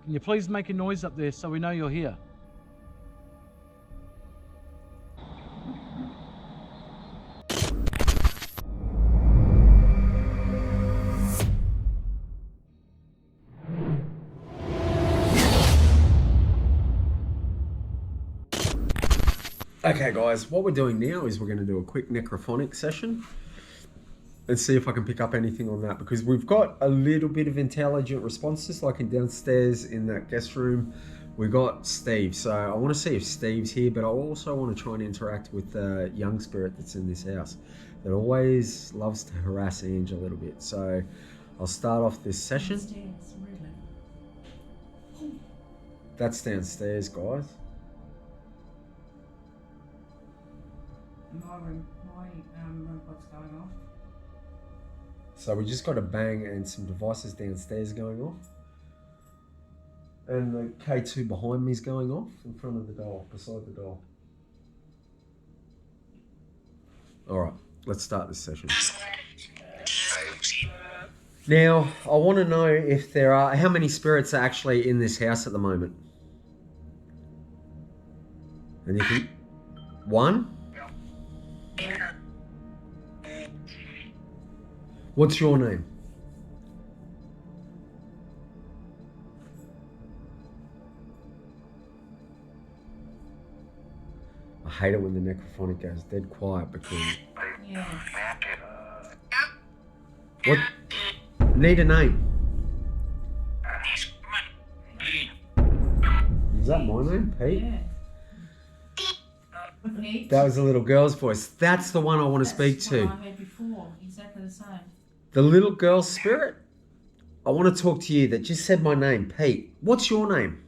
A: Can you please make a noise up there so we know you're here?
B: Okay, guys, what we're doing now is we're going to do a quick necrophonic session and see if I can pick up anything on that, because we've got a little bit of intelligent responses, like in downstairs in that guest room. We got Steve, so I want to see if Steve's here, but I also want to try and interact with the young spirit that's in this house that always loves to harass Ange a little bit. So I'll start off this session.
E: Downstairs, really.
B: That's downstairs, guys.
E: My room, what's going on?
B: So we just got a bang and some devices downstairs going off. And the K2 behind me is going off in front of the door, beside the door. All right, let's start this session. Now, I want to know if there are, how many spirits are actually in this house at the moment? And if you, one? What's your name? I hate it when the necrophonic goes dead quiet because...
E: Yeah.
B: What? Need a name. Is that my name, Pete?
E: Yeah. Pete?
B: That was a little girl's voice. That's the one I want to speak
E: That's
B: to.
E: what I heard before, exactly the same.
B: The little girl spirit? I want to talk to you that just said my name, Pete. What's your name?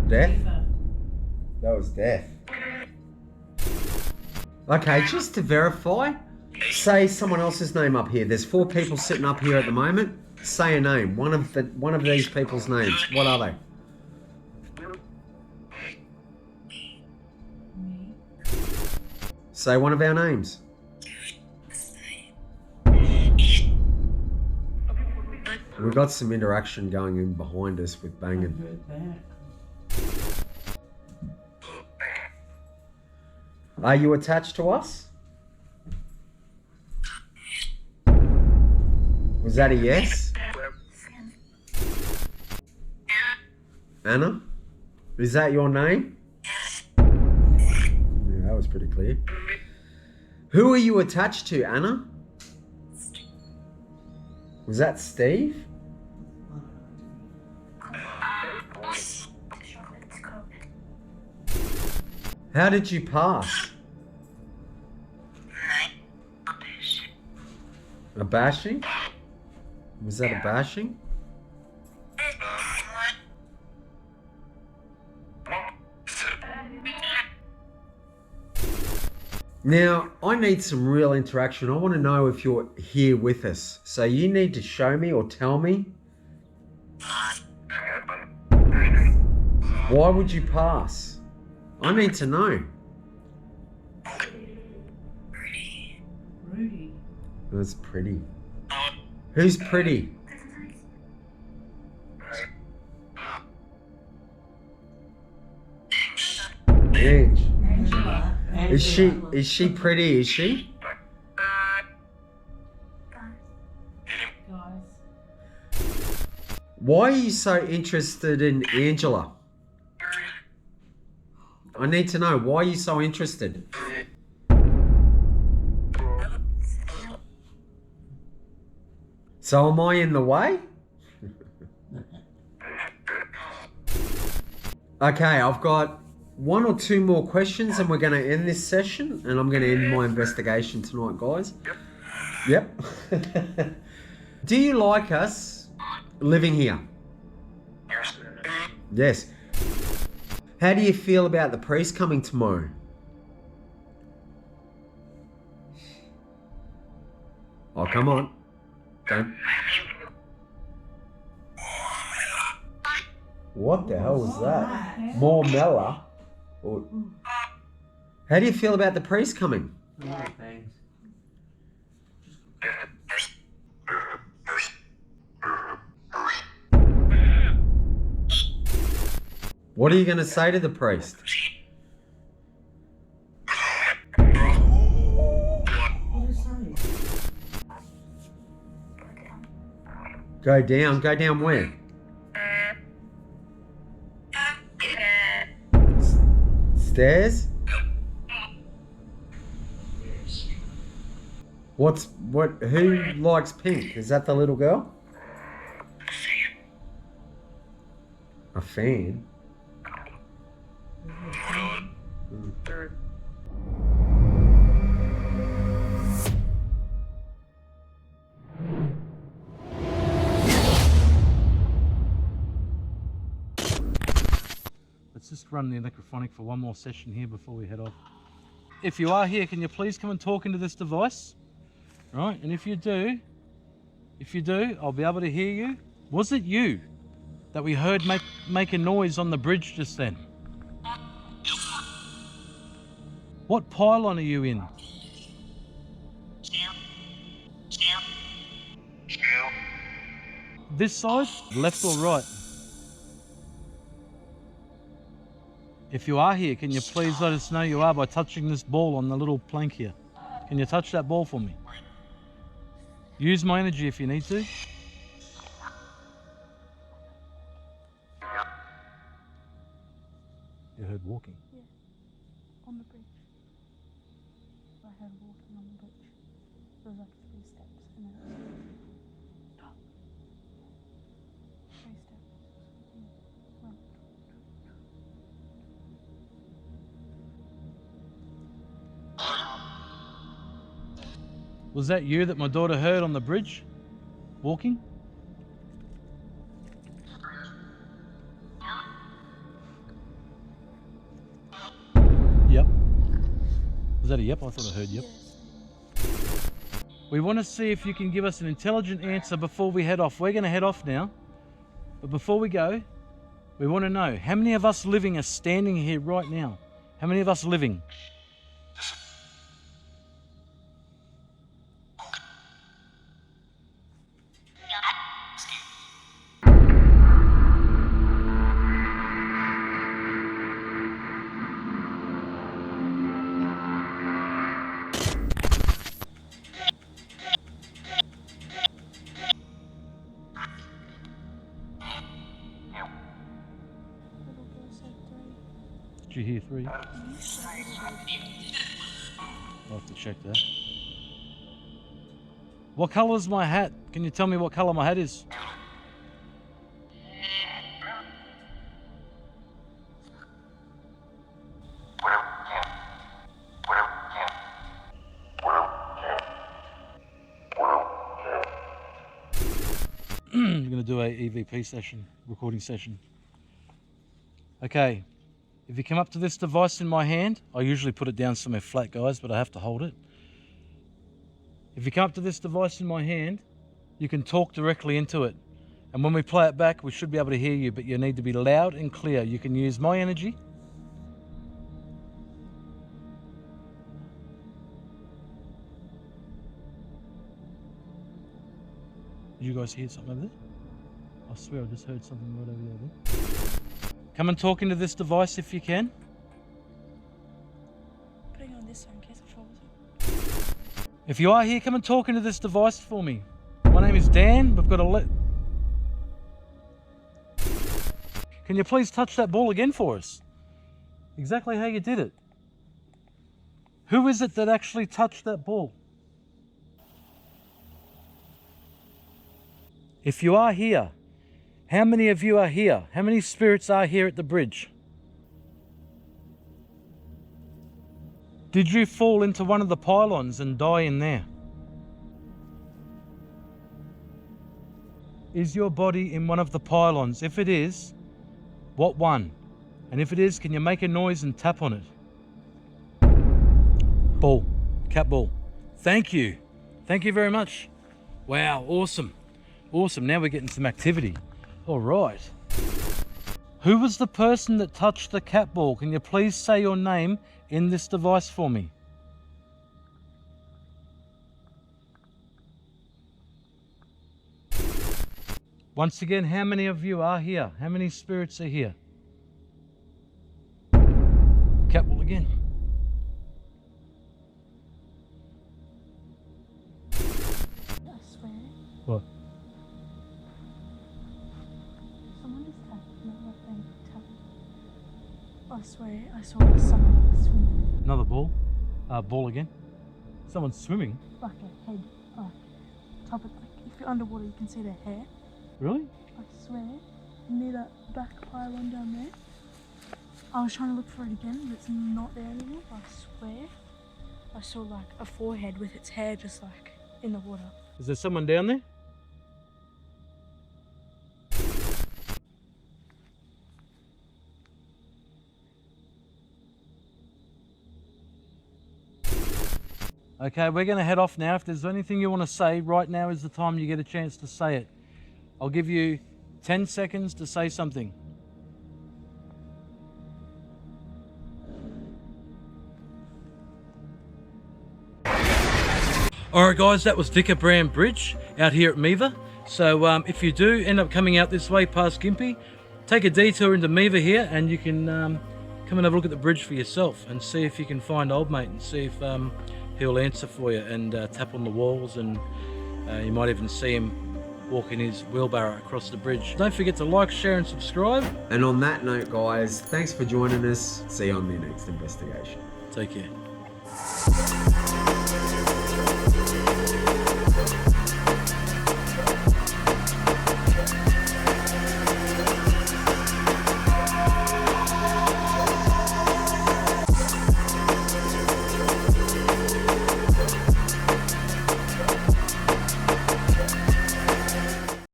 B: Death?
E: Miva.
B: That was Death. Okay, just to verify, say someone else's name up here. There's 4 people sitting up here at the moment. Say a name. One of these people's names. What are they?
E: Me.
B: Say one of our names. We've got some interaction going in behind us with
F: I
B: banging.
F: heard that.
B: Are you attached to us? Was that a yes? Anna? Is that your name? Yeah, that was pretty clear. Who are you attached to, Anna? Was that Steve? How did you pass? A bashing? Was that a bashing? Now, I need some real interaction. I want to know if you're here with us. So you need to show me or tell me. Why would you pass? I need to know.
E: Rudy.
B: That's pretty. Who's pretty? Ange.
E: Angela.
B: Is she pretty, is she?
E: Guys.
B: Why are you so interested in Angela? I need to know, why are you so interested? So am I in the way? Okay, I've got 1 or 2 more questions and we're going to end this session, and I'm going to end my investigation tonight, guys. Yep. Do you like us living here? Yes. How do you feel about the priest coming tomorrow? Oh, come on. Don't. What the hell was that? More Mella? Or... How do you feel about the priest coming?
F: Oh, thanks.
B: What are you going to say to the priest? Go down where? stairs? Who likes pink? Is that the little girl? A fan?
A: Let's just run the electrophonic for one more session here before we head off. If you are here, can you please come and talk into this device? Right, and if you do, I'll be able to hear you. Was it you that we heard make a noise on the bridge just then? What pylon are you in? This side, left or right? If you are here, can you please let us know you are by touching this ball on the little plank here? Can you touch that ball for me? Use my energy if you need to. You heard walking?
I: Yeah. On the bridge. I heard walking on the bridge. There was like 3 steps and then it was 3 steps. Went.
A: Was that you that my daughter heard on the bridge? Walking? Yep. Was that a yep? I thought I heard yep. We want to see if you can give us an intelligent answer before we head off. We're going to head off now. But before we go, we want to know, how many of us living are standing here right now? How many of us living?
I: Little girl said 3.
A: Did you hear 3? I'll have to check that. What colour is my hat? Can you tell me what colour my hat is? I'm going to do a EVP session, recording session. Okay, if you come up to this device in my hand, I usually put it down somewhere flat, guys, but I have to hold it. If you come up to this device in my hand, you can talk directly into it. And when we play it back, we should be able to hear you, but you need to be loud and clear. You can use my energy. Did you guys hear something over there? I swear I just heard something right over there. Come and talk into this device if you can.
I: Putting it on this one in case it falls.
A: If you are here, come and talk into this device for me. My name is Dan. We've got a Can you please touch that ball again for us? Exactly how you did it. Who is it that actually touched that ball? If you are here, how many of you are here? How many spirits are here at the bridge? Did you fall into one of the pylons and die in there? Is your body in one of the pylons? If it is, what one? And if it is, can you make a noise and tap on it? Ball, cat ball. Thank you. Thank you very much. Wow, awesome. Awesome, now we're getting some activity. All right. Who was the person that touched the cat ball? Can you please say your name in this device for me? Once again, how many of you are here? How many spirits are here? Cat ball again.
I: I swear.
A: What?
I: Someone is tapping. No, thing tapping. I swear I saw someone swimming.
A: Another ball. Ball again. Someone's swimming.
I: Like a head. Like, top of, like, if you're underwater, you can see their hair.
A: Really?
I: I swear. Near that back eye one down there. I was trying to look for it again, but it's not there anymore. I swear. I saw like a forehead with its hair just like in the water.
A: Is there someone down there? Okay, we're going to head off now. If there's anything you want to say, right now is the time you get a chance to say it. I'll give you 10 seconds to say something. Alright guys, that was Dickabram Bridge out here at Miva. So if you do end up coming out this way past Gympie, take a detour into Miva here and you can come and have a look at the bridge for yourself and see if you can find old mate and see if he'll answer for you and tap on the walls, and you might even see him walking his wheelbarrow across the bridge. Don't forget to like, share and subscribe.
B: And on that note, guys, thanks for joining us. See you on the next investigation.
A: Take care.